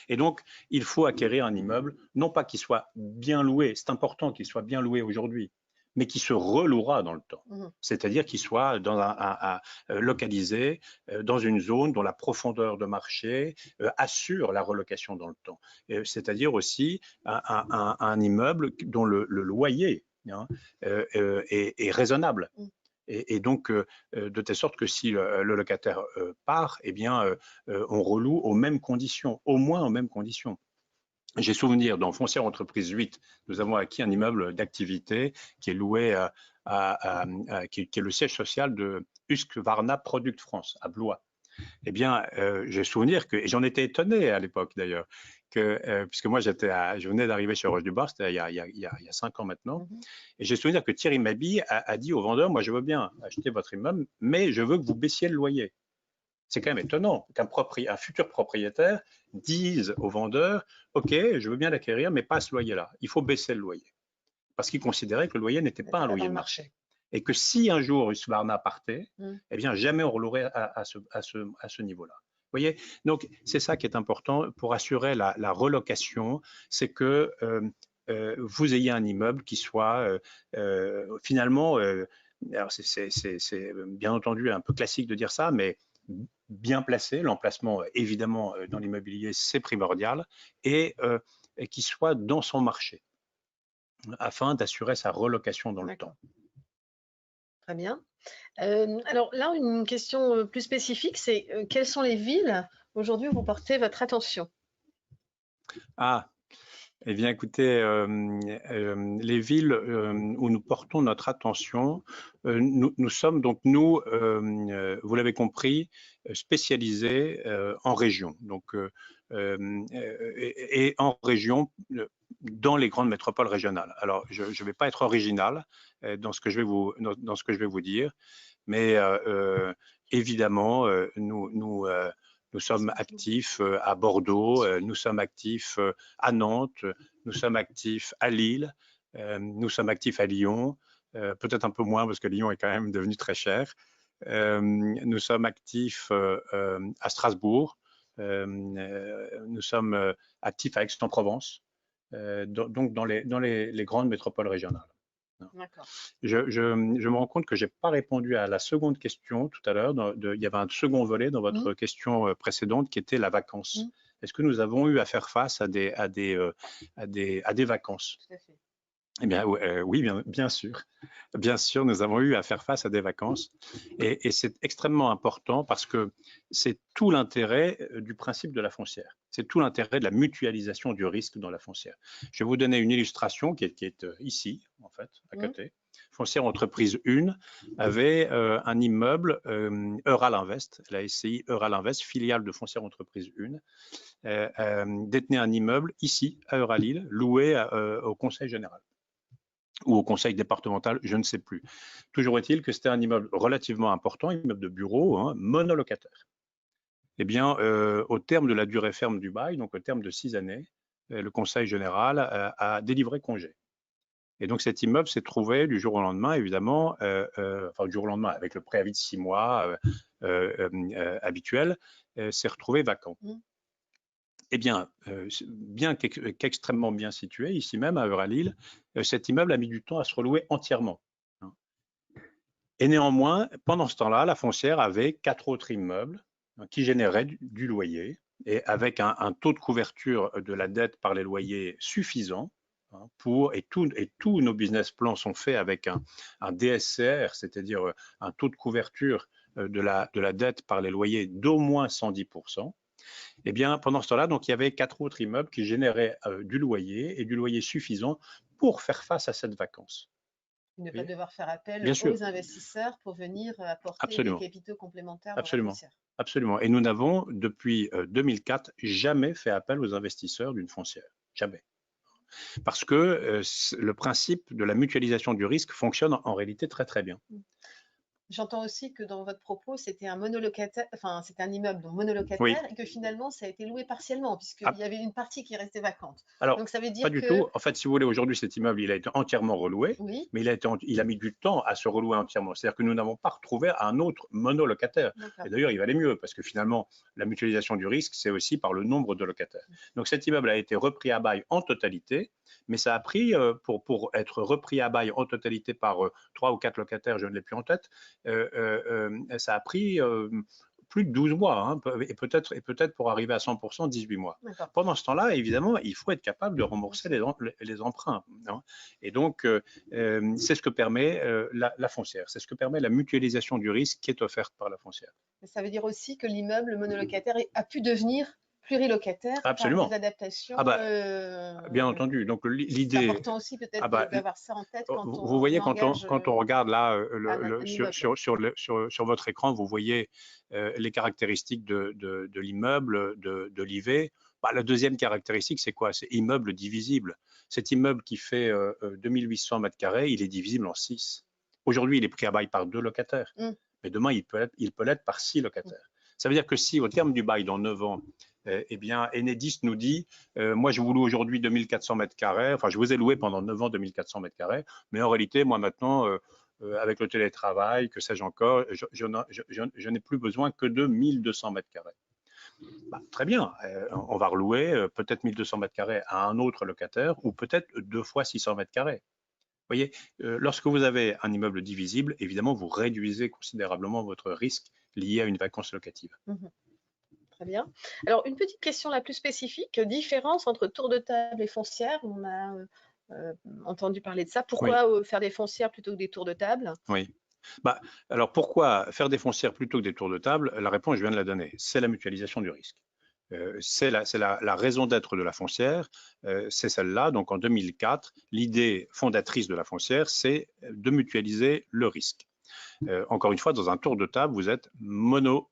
Et donc, il faut acquérir un immeuble, non pas qu'il soit bien loué, c'est important qu'il soit bien loué aujourd'hui, mais qui se relouera dans le temps. C'est-à-dire qu'il soit localisé dans une zone dont la profondeur de marché assure la relocation dans le temps. C'est-à-dire aussi un immeuble dont le loyer est raisonnable. Et donc, de telle sorte que si le locataire part, eh bien, on reloue aux mêmes conditions, au moins aux mêmes conditions. J'ai souvenir, dans Foncière Entreprise 8, nous avons acquis un immeuble d'activité qui est loué qui est le siège social de Husqvarna Product France, à Blois. Eh bien, j'ai souvenir que, et j'en étais étonné à l'époque d'ailleurs, puisque moi je venais d'arriver chez Roche du Bar, c'était il y a 5 ans maintenant, et j'ai souvenir que Thierry Mabi a dit au vendeur, moi je veux bien acheter votre immeuble, mais je veux que vous baissiez le loyer. C'est quand même étonnant qu'un futur propriétaire dise au vendeur, OK, je veux bien l'acquérir, mais pas à ce loyer-là, il faut baisser le loyer. Parce qu'il considérait que le loyer n'était pas un loyer de marché. Et que si un jour Husqvarna partait, eh bien jamais on relouerait à ce niveau-là. Vous voyez, donc c'est ça qui est important pour assurer la relocation, c'est que vous ayez un immeuble qui soit finalement, alors c'est bien entendu un peu classique de dire ça, mais bien placé, l'emplacement évidemment dans l'immobilier c'est primordial, et qui soit dans son marché afin d'assurer sa relocation dans le temps. Très bien. Alors là, une question plus spécifique, c'est quelles sont les villes aujourd'hui où vous portez votre attention? Ah, eh bien écoutez, les villes où nous portons notre attention, nous sommes donc, vous l'avez compris, spécialisés en région. Donc, et en région, dans les grandes métropoles régionales. Alors, je ne vais pas être original dans ce que je vais vous dire, mais évidemment, nous sommes actifs à Bordeaux, nous sommes actifs à Nantes, nous sommes actifs à Lille, nous sommes actifs à Lyon, peut-être un peu moins parce que Lyon est quand même devenu très cher. Nous sommes actifs à Strasbourg, nous sommes actifs à Aix-en-Provence, donc dans les grandes métropoles régionales. Je me rends compte que je n'ai pas répondu à la seconde question tout à l'heure. Il y avait un second volet dans votre question précédente qui était la vacance. Est-ce que nous avons eu à faire face à des vacances? Tout à fait. Eh bien, oui, bien sûr. Bien sûr, nous avons eu à faire face à des vacances. Et c'est extrêmement important parce que c'est tout l'intérêt du principe de la foncière. C'est tout l'intérêt de la mutualisation du risque dans la foncière. Je vais vous donner une illustration qui est ici, en fait, à côté. Foncière Entreprise 1 avait un immeuble Eural Invest, la SCI Eural Invest, filiale de Foncière Entreprise 1, détenait un immeuble ici, à Euralille, loué au Conseil général ou au conseil départemental, je ne sais plus. Toujours est-il que c'était un immeuble relativement important, immeuble de bureau, monolocataire. Eh bien, au terme de la durée ferme du bail, donc au terme de 6 années, le conseil général a délivré congé. Et donc cet immeuble s'est trouvé du jour au lendemain, évidemment, enfin du jour au lendemain, avec le préavis de 6 mois habituel, s'est retrouvé vacant. Eh bien, bien qu'extrêmement bien situé, ici même à Euralille, cet immeuble a mis du temps à se relouer entièrement. Et néanmoins, pendant ce temps-là, la foncière avait 4 autres immeubles qui généraient du loyer et avec un taux de couverture de la dette par les loyers suffisant et tous nos business plans sont faits avec un DSCR, c'est-à-dire un taux de couverture de la dette par les loyers d'au moins 110%. Eh bien, pendant ce temps-là, donc, il y avait 4 autres immeubles qui généraient du loyer et du loyer suffisant pour faire face à cette vacance. Ne pas devoir faire appel Bien sûr. aux investisseurs pour venir apporter Absolument. des capitaux complémentaires Absolument. dans la foncière. Absolument. Et nous n'avons, depuis 2004, jamais fait appel aux investisseurs d'une foncière. Jamais. Parce que le principe de la mutualisation du risque fonctionne en réalité très très bien. J'entends aussi que dans votre propos, c'était un monolocataire, enfin, c'était un immeuble donc monolocataire Oui. et que finalement, ça a été loué partiellement puisqu'il Ah, y avait une partie qui restait vacante. alors, Donc ça veut pas dire du que tout. En fait, si vous voulez, aujourd'hui, cet immeuble, il a été entièrement reloué, oui, mais il a mis du temps à se relouer entièrement. C'est-à-dire que nous n'avons pas retrouvé un autre monolocataire. Et d'accord. d'ailleurs, il valait mieux, parce que finalement, la mutualisation du risque, c'est aussi par le nombre de locataires. Donc cet immeuble a été repris à bail en totalité, mais ça a pris, pour être repris à bail en totalité par 3 ou 4 locataires, je ne l'ai plus en tête, ça a pris plus de 12 mois, hein, et peut-être pour arriver à 100%, 18 mois. D'accord. Pendant ce temps-là, évidemment, il faut être capable de Bien rembourser sûr. les emprunts, hein. Et donc, c'est ce que permet la foncière, c'est ce que permet la mutualisation du risque qui est offerte par la foncière. Mais ça veut dire aussi que l'immeuble monolocataire a pu devenir plurilocataire par des Absolument. adaptations. Ah bah, bien entendu. Donc C'est l'idée, important aussi ah peut-être bah, d'avoir ça en tête quand vous on voyez engage quand on regarde là un immeuble. sur votre écran, vous voyez les caractéristiques de l'immeuble, de l'IV. Bah, la deuxième caractéristique, c'est quoi? C'est immeuble divisible. Cet immeuble qui fait 2800 mètres carrés, il est divisible en 6. Aujourd'hui, il est pris à bail par 2 locataires, Mm. mais demain, il peut l'être par 6 locataires. Ça veut dire que si, au terme du bail, dans 9 ans, eh bien, Enedis nous dit, moi, je vous loue aujourd'hui 2400 mètres carrés, enfin, je vous ai loué pendant 9 ans 2400 mètres carrés, mais en réalité, moi, maintenant, avec le télétravail, que sais-je encore, je n'ai plus besoin que de 1200 mètres carrés. Bah, très bien, on va relouer peut-être 1200 mètres carrés à un autre locataire ou peut-être 2 fois 600 mètres carrés. Vous voyez, lorsque vous avez un immeuble divisible, évidemment, vous réduisez considérablement votre risque lié à une vacance locative. Mhm. Très bien. Alors, une petite question la plus spécifique, différence entre tour de table et foncière. On a entendu parler de ça. Oui, Pourquoi faire des foncières plutôt que des tours de table? oui. Bah, alors pourquoi faire des foncières plutôt que des tours de table? La réponse, je viens de la donner. C'est la mutualisation du risque. C'est la raison d'être de la foncière, c'est celle-là. Donc en 2004, l'idée fondatrice de la foncière, c'est de mutualiser le risque. Encore une fois, dans un tour de table, vous êtes mono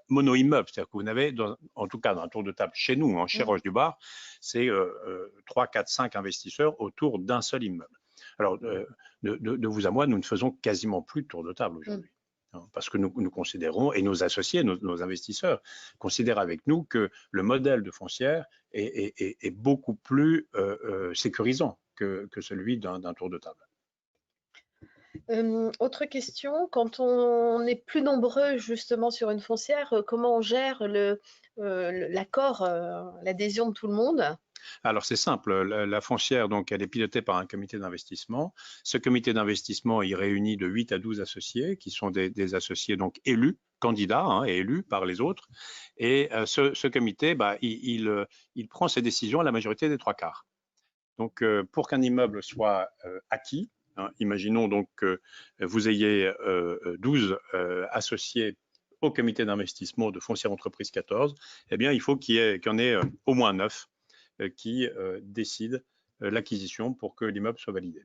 immeuble, c'est-à-dire que vous n'avez, en tout cas dans un tour de table chez nous, chez Roche du Bar, c'est 3, 4, 5 investisseurs autour d'un seul immeuble. Alors, de vous à moi, nous ne faisons quasiment plus de tour de table aujourd'hui. Parce que nous considérons, et nos associés, nos investisseurs, considèrent avec nous que le modèle de foncière est beaucoup plus sécurisant que celui d'un tour de table. Autre question, quand on est plus nombreux justement sur une foncière, comment on gère l'accord, l'adhésion de tout le monde? Alors c'est simple, la foncière, donc, elle est pilotée par un comité d'investissement. Ce comité d'investissement, il réunit de 8 à 12 associés, qui sont des associés donc élus, candidats et élus par les autres. Et ce comité, bah, il prend ses décisions à la majorité des 3/4. Donc pour qu'un immeuble soit acquis, imaginons donc que vous ayez 12 associés au comité d'investissement de Foncière Entreprise 14, eh bien, il faut qu'il y en ait au moins 9 qui décident l'acquisition pour que l'immeuble soit validé.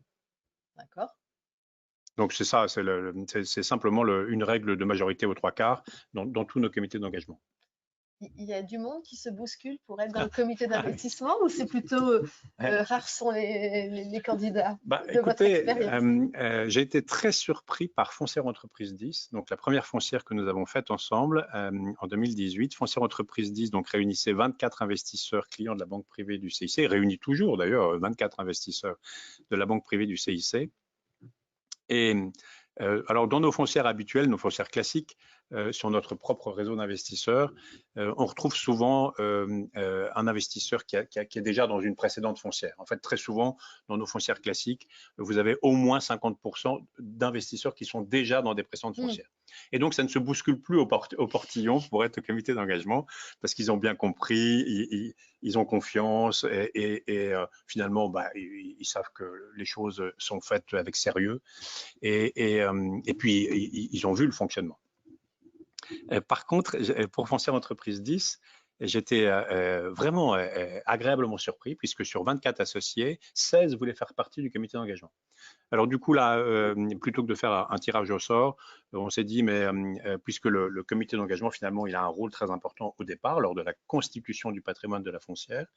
D'accord. Donc c'est ça, c'est simplement une règle de majorité aux 3/4 dans tous nos comités d'engagement. Il y a du monde qui se bouscule pour être dans le comité d'investissement ou c'est plutôt rares sont les candidats Bah, de votre écoutez, expérience? j'ai été très surpris par Foncière Entreprise 10, donc la première foncière que nous avons faite ensemble en 2018. Foncière Entreprise 10 donc, réunissait 24 investisseurs clients de la banque privée du CIC, réunit toujours d'ailleurs 24 investisseurs de la banque privée du CIC. Et alors, dans nos foncières habituelles, nos foncières classiques, sur notre propre réseau d'investisseurs, on retrouve souvent un investisseur qui est déjà dans une précédente foncière. En fait, très souvent, dans nos foncières classiques, vous avez au moins 50% d'investisseurs qui sont déjà dans des précédentes foncières. Et donc, ça ne se bouscule plus au portillon pour être au comité d'engagement parce qu'ils ont bien compris, ils ont confiance et finalement, bah, ils savent que les choses sont faites avec sérieux et puis ils ont vu le fonctionnement. Par contre, pour Foncière Entreprise 10, j'étais vraiment agréablement surpris puisque sur 24 associés, 16 voulaient faire partie du comité d'engagement. Alors du coup là, plutôt que de faire un tirage au sort, on s'est dit mais puisque le comité d'engagement finalement il a un rôle très important au départ lors de la constitution du patrimoine de la foncière,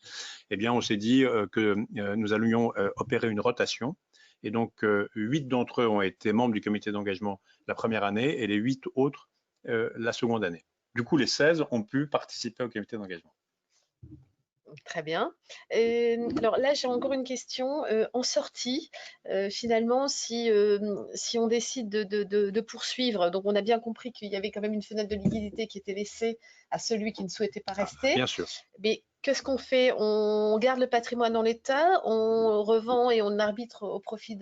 eh bien on s'est dit que nous allions opérer une rotation Et donc, 8 d'entre eux ont été membres du comité d'engagement la première année et les 8 autres la seconde année. Du coup, les 16 ont pu participer au comité d'engagement. Très bien. Alors là, j'ai encore une question. En sortie, finalement, si on décide de poursuivre, donc on a bien compris qu'il y avait quand même une fenêtre de liquidité qui était laissée à celui qui ne souhaitait pas rester. Bien sûr. Mais qu'est-ce qu'on fait? On garde le patrimoine en l'état, on revend et on arbitre au profit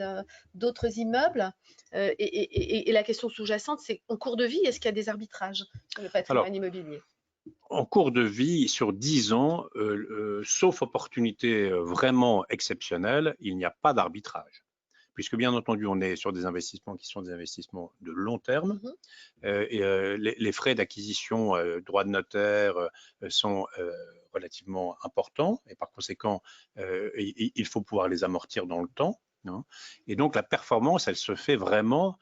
d'autres immeubles. Et la question sous-jacente, c'est en cours de vie, est-ce qu'il y a des arbitrages sur le patrimoine immobilier? En cours de vie, sur 10 ans, sauf opportunité vraiment exceptionnelle, il n'y a pas d'arbitrage. Puisque bien entendu, on est sur des investissements qui sont des investissements de long terme. Les frais d'acquisition, droits de notaire sont relativement importants et par conséquent, il faut pouvoir les amortir dans le temps. Et donc, la performance, elle se fait vraiment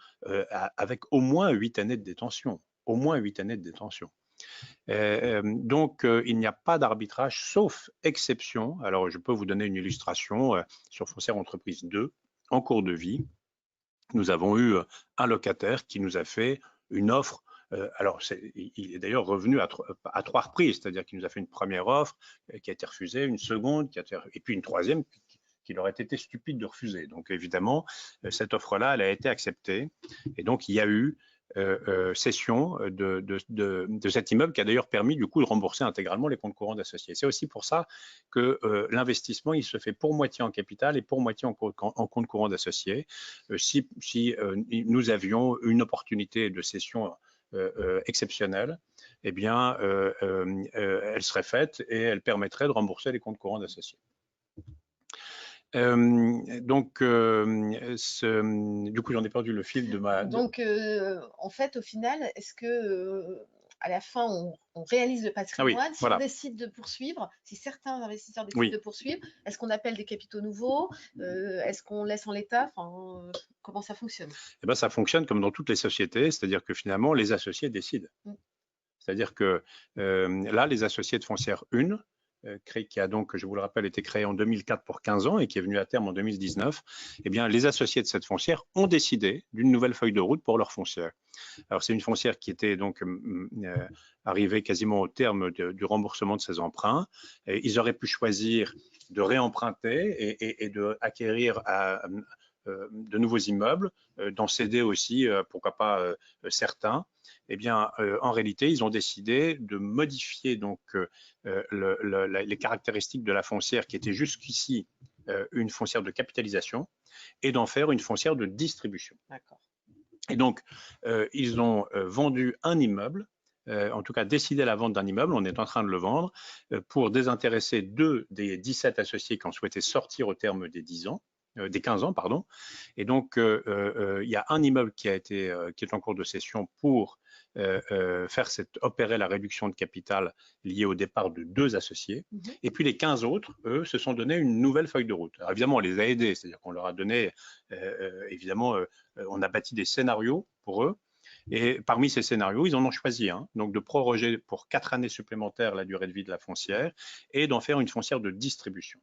avec au moins 8 années de détention. Au moins 8 années de détention. Donc, il n'y a pas d'arbitrage, sauf exception. Alors, je peux vous donner une illustration sur Foncière Entreprise 2, en cours de vie. Nous avons eu un locataire qui nous a fait une offre. Alors, il est d'ailleurs revenu à 3 reprises, c'est-à-dire qu'il nous a fait une première offre qui a été refusée, une seconde, et puis une troisième qu'il aurait été stupide de refuser. Donc, évidemment, cette offre-là, elle a été acceptée. Et donc, il y a eu cession de cet immeuble qui a d'ailleurs permis du coup de rembourser intégralement les comptes courants d'associés. C'est aussi pour ça que l'investissement, il se fait pour moitié en capital et pour moitié en compte courant d'associés. Si nous avions une opportunité de cession exceptionnelle, eh bien, elle serait faite et elle permettrait de rembourser les comptes courants d'associés. Donc, du coup, j'en ai perdu le fil de ma... Donc, en fait, au final, est-ce que à la fin, on réalise le patrimoine? Si on décide de poursuivre, si certains investisseurs décident de poursuivre, est-ce qu'on appelle des capitaux nouveaux? Est-ce qu'on laisse en l'état? Enfin, comment ça fonctionne? Eh ben, ça fonctionne comme dans toutes les sociétés, c'est-à-dire que finalement, les associés décident. C'est-à-dire que là, les associés de Foncière 1, qui a donc, je vous le rappelle, été créé en 2004 pour 15 ans et qui est venu à terme en 2019, eh bien, les associés de cette foncière ont décidé d'une nouvelle feuille de route pour leur foncière. Alors, c'est une foncière qui était donc arrivée quasiment au terme du remboursement de ses emprunts. Et ils auraient pu choisir de réemprunter et de acquérir de nouveaux immeubles, d'en céder aussi, pourquoi pas certains. Eh bien, en réalité, ils ont décidé de modifier donc les caractéristiques de la foncière qui était jusqu'ici une foncière de capitalisation et d'en faire une foncière de distribution. D'accord. Et donc, ils ont vendu un immeuble, en tout cas décidé la vente d'un immeuble, on est en train de le vendre, pour désintéresser 2 des 17 associés qui ont souhaité sortir au terme des 10 ans. Des 15 ans, pardon. Et donc, il y a un immeuble qui est en cours de cession pour opérer la réduction de capital liée au départ de 2 associés. Et puis les 15 autres, eux, se sont donné une nouvelle feuille de route. Alors évidemment, on les a aidés, c'est-à-dire qu'on leur a donné, évidemment, on a bâti des scénarios pour eux. Et parmi ces scénarios, ils en ont choisi un, donc de proroger pour 4 années supplémentaires la durée de vie de la foncière et d'en faire une foncière de distribution.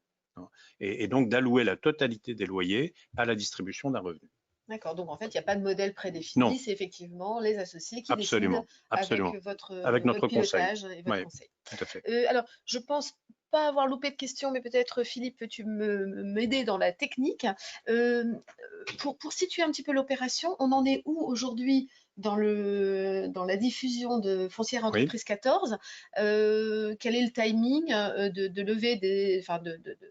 Et donc d'allouer la totalité des loyers à la distribution d'un revenu. D'accord, donc en fait, il n'y a pas de modèle prédéfini, c'est effectivement les associés qui décident avec notre pilotage et votre conseil. Tout à fait. Alors, je pense pas avoir loupé de questions, mais peut-être Philippe, peux-tu m'aider dans la technique? Pour situer un petit peu l'opération, on en est où aujourd'hui dans la diffusion de Foncière Entreprise 14? Quel est le timing de levée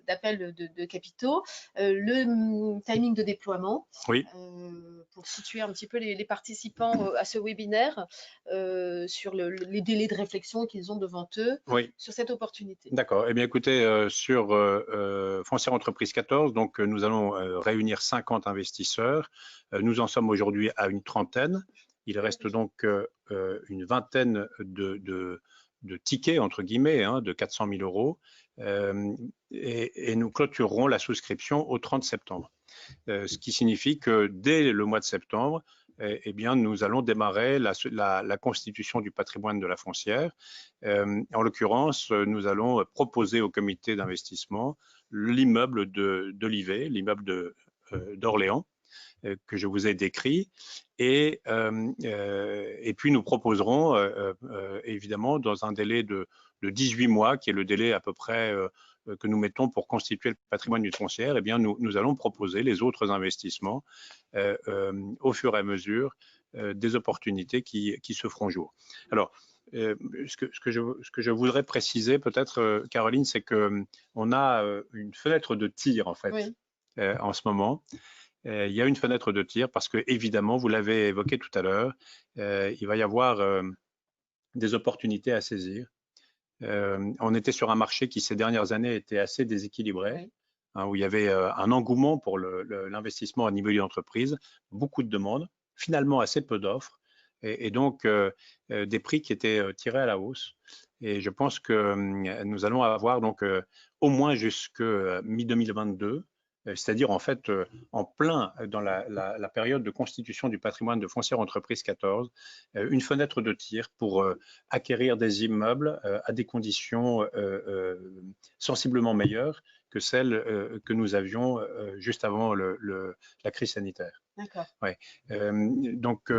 d'appel de capitaux, le timing de déploiement? Pour situer un petit peu les participants à ce webinaire sur les délais de réflexion qu'ils ont devant eux sur cette opportunité. D'accord. Eh bien, écoutez, sur Foncière Entreprise 14, donc nous allons réunir 50 investisseurs. Nous en sommes aujourd'hui à une trentaine. Il reste donc une vingtaine de tickets, entre guillemets, de 400 000 euros. Et nous clôturerons la souscription au 30 septembre. Ce qui signifie que dès le mois de septembre, eh bien, nous allons démarrer la constitution du patrimoine de la foncière. En l'occurrence, nous allons proposer au comité d'investissement l'immeuble d'Olivet, l'immeuble d'Orléans que je vous ai décrit. Et puis nous proposerons évidemment dans un délai de 18 mois, qui est le délai à peu près que nous mettons pour constituer le patrimoine du foncière, eh bien nous allons proposer les autres investissements au fur et à mesure des opportunités qui se feront jour. Alors, ce que je voudrais préciser peut-être, Caroline, c'est qu'on a une fenêtre de tir en fait Oui. en ce moment. Il y a une fenêtre de tir parce que, évidemment, vous l'avez évoqué tout à l'heure, il va y avoir des opportunités à saisir. On était sur un marché qui, ces dernières années, était assez déséquilibré, Oui. hein, où il y avait un engouement pour l'investissement à niveau d'entreprise, beaucoup de demandes, finalement assez peu d'offres, et donc des prix qui étaient tirés à la hausse. Et je pense que nous allons avoir donc au moins jusque mi-2022, c'est-à-dire en fait en plein dans la période de constitution du patrimoine de Foncière Entreprise 14, une fenêtre de tir pour acquérir des immeubles à des conditions sensiblement meilleures que celles que nous avions juste avant la crise sanitaire. D'accord. Ouais. Donc,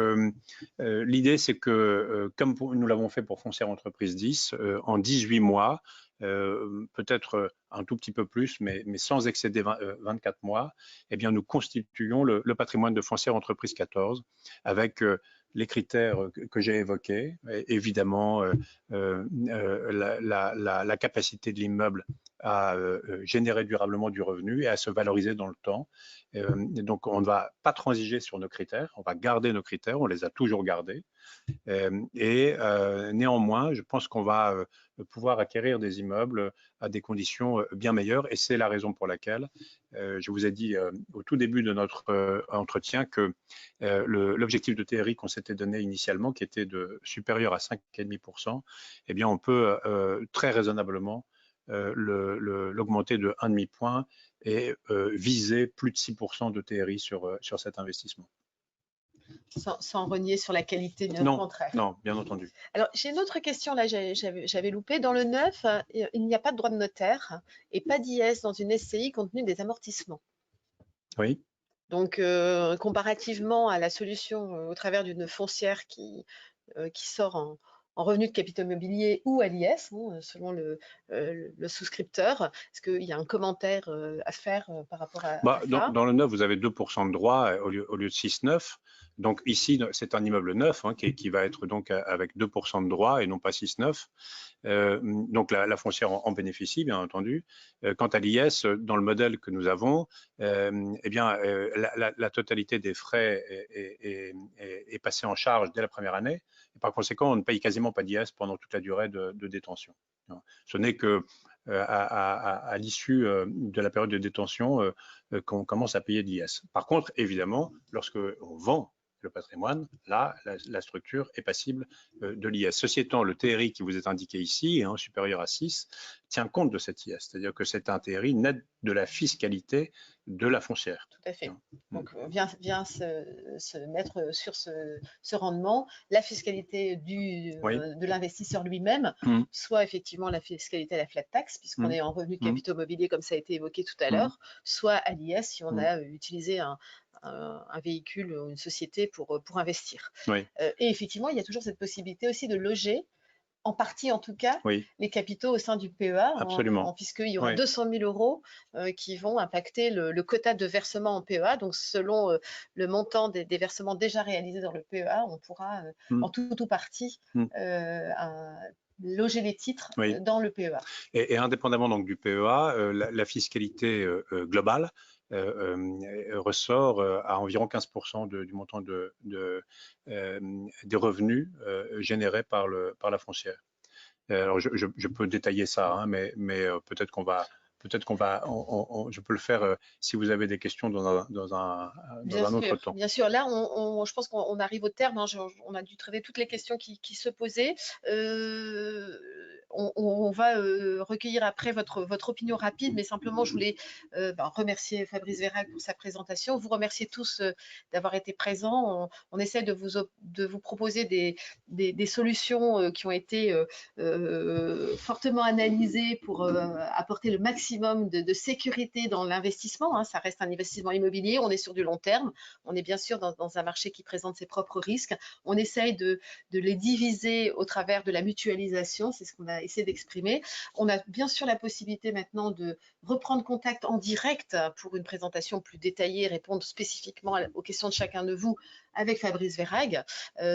l'idée, c'est que, comme nous l'avons fait pour Foncière Entreprise 10, en 18 mois, peut-être un tout petit peu plus, mais sans excéder 24 mois, eh bien, nous constituons le patrimoine de Foncière Entreprise 14 avec les critères que j'ai évoqués, évidemment la capacité de l'immeuble à générer durablement du revenu et à se valoriser dans le temps. Donc, on ne va pas transiger sur nos critères, on va garder nos critères, on les a toujours gardés. Néanmoins, je pense qu'on va pouvoir acquérir des immeubles à des conditions bien meilleures, et c'est la raison pour laquelle je vous ai dit au tout début de notre entretien que l'objectif de TRI qu'on s'était donné initialement, qui était supérieur à 5,5%, eh bien on peut très raisonnablement l'augmenter de 1,5 point et viser plus de 6% de TRI sur cet investissement. Sans renier sur la qualité, bien au contraire. Non, bien entendu. Alors, j'ai une autre question, là, j'avais loupé. Dans le neuf, il n'y a pas de droit de notaire et pas d'IS dans une SCI compte tenu des amortissements. Oui. Donc, comparativement à la solution au travers d'une foncière qui sort en revenu de capitaux immobiliers ou à l'IS, selon le souscripteur, est-ce qu'il y a un commentaire à faire par rapport à ça? Dans le neuf, vous avez 2% de droit au lieu de 6,9. Donc ici, c'est un immeuble neuf qui va être donc avec 2% de droit et non pas 6,9. Donc la foncière en bénéficie, bien entendu. Quant à l'IS, dans le modèle que nous avons, eh bien, la totalité des frais est passée en charge dès la première année. Et par conséquent, on ne paye quasiment pas d'IS pendant toute la durée de détention. Ce n'est que à l'issue de la période de détention qu'on commence à payer de l'IS. Par contre, évidemment, lorsque on vend le patrimoine, là, la structure est passible de l'IS. Ceci étant, le TRI qui vous est indiqué ici, supérieur à 6, tient compte de cet IS, c'est-à-dire que c'est un TRI net de la fiscalité de la foncière. Tout à fait. Donc, vient se mettre sur ce rendement, la fiscalité de l'investisseur lui-même, soit effectivement la fiscalité à la flat tax, puisqu'on est en revenu de capitaux mobiliers, comme ça a été évoqué tout à l'heure, soit à l'IS si on a utilisé un véhicule ou une société pour investir. Oui. Et effectivement, il y a toujours cette possibilité aussi de loger, en partie en tout cas, les capitaux au sein du PEA, puisqu'il y aura 200 000 euros qui vont impacter le quota de versement en PEA. Donc, selon le montant des versements déjà réalisés dans le PEA, on pourra en tout ou partie loger les titres dans le PEA. Et indépendamment donc du PEA, la fiscalité globale ressort à environ 15% du montant des revenus générés par la foncière. Alors je peux détailler ça, mais peut-être qu'on va, je peux le faire si vous avez des questions dans un autre temps. Bien sûr, là, je pense qu'on arrive au terme. On a dû traiter toutes les questions qui se posaient. on va recueillir après votre opinion rapide, mais simplement je voulais remercier Fabrice Veyrac pour sa présentation, vous remercier tous d'avoir été présents. On essaie de vous proposer des solutions qui ont été fortement analysées pour apporter le maximum de sécurité dans l'investissement, hein. Ça reste un investissement immobilier, on est sur du long terme, on est bien sûr dans un marché qui présente ses propres risques. On essaye de les diviser au travers de la mutualisation, c'est ce qu'on a essayé d'exprimer. On a bien sûr la possibilité maintenant de reprendre contact en direct pour une présentation plus détaillée, répondre spécifiquement aux questions de chacun de vous avec Fabrice Veyrac.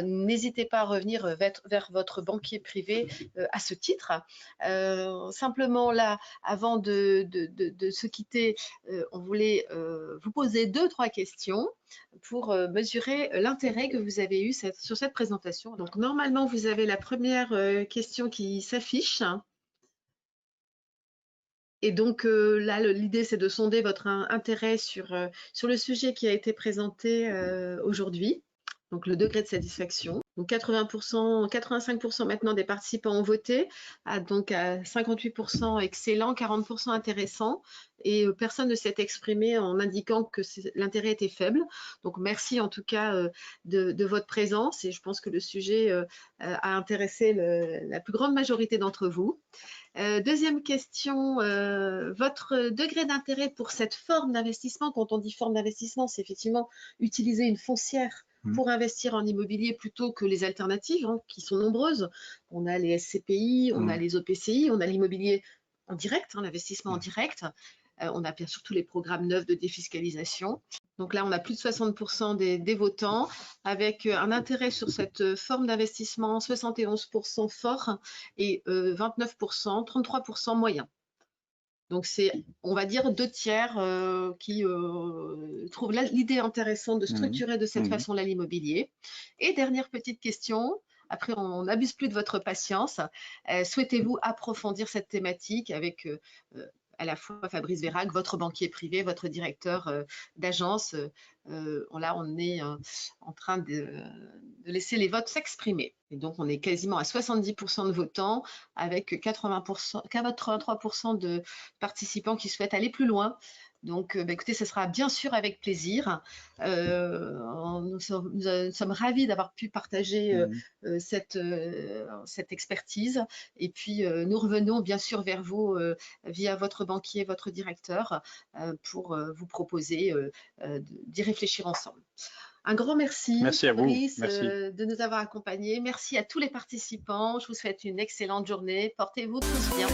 N'hésitez pas à revenir vers votre banquier privé à ce titre. Simplement là, avant de se quitter, on voulait vous poser 2-3 questions pour mesurer l'intérêt que vous avez eu sur cette présentation. Donc normalement, vous avez la première question qui s'affiche. Et donc là, l'idée, c'est de sonder votre intérêt sur le sujet qui a été présenté aujourd'hui, donc le degré de satisfaction. Donc 80%, 85% maintenant des participants ont voté, donc à 58% excellent, 40% intéressant, et personne ne s'est exprimé en indiquant que l'intérêt était faible. Donc merci en tout cas de votre présence, et je pense que le sujet a intéressé la plus grande majorité d'entre vous. Deuxième question, votre degré d'intérêt pour cette forme d'investissement. Quand on dit forme d'investissement, c'est effectivement utiliser une foncière pour investir en immobilier plutôt que les alternatives, hein, qui sont nombreuses. On a les SCPI, on a les OPCI, on a l'immobilier en direct, hein, l'investissement en direct. On a bien sûr tous les programmes neufs de défiscalisation. Donc là, on a plus de 60% des votants, avec un intérêt sur cette forme d'investissement, 71% fort et 29%, 33% moyen. Donc c'est, on va dire, 2/3 qui trouvent l'idée intéressante de structurer de cette façon-là l'immobilier. Et dernière petite question, après on n'abuse plus de votre patience, souhaitez-vous approfondir cette thématique avec à la fois Fabrice Veyrac, votre banquier privé, votre directeur d'agence. Là, on est en train de laisser les votes s'exprimer. Et donc, on est quasiment à 70% de votants avec 83% de participants qui souhaitent aller plus loin. Donc, écoutez, ce sera bien sûr avec plaisir. Nous sommes ravis d'avoir pu partager cette expertise. Et puis, nous revenons bien sûr vers vous via votre banquier, votre directeur, pour vous proposer d'y réfléchir ensemble. Un grand merci, merci à vous. Fabrice, merci. De nous avoir accompagnés. Merci à tous les participants. Je vous souhaite une excellente journée. Portez-vous tous bien.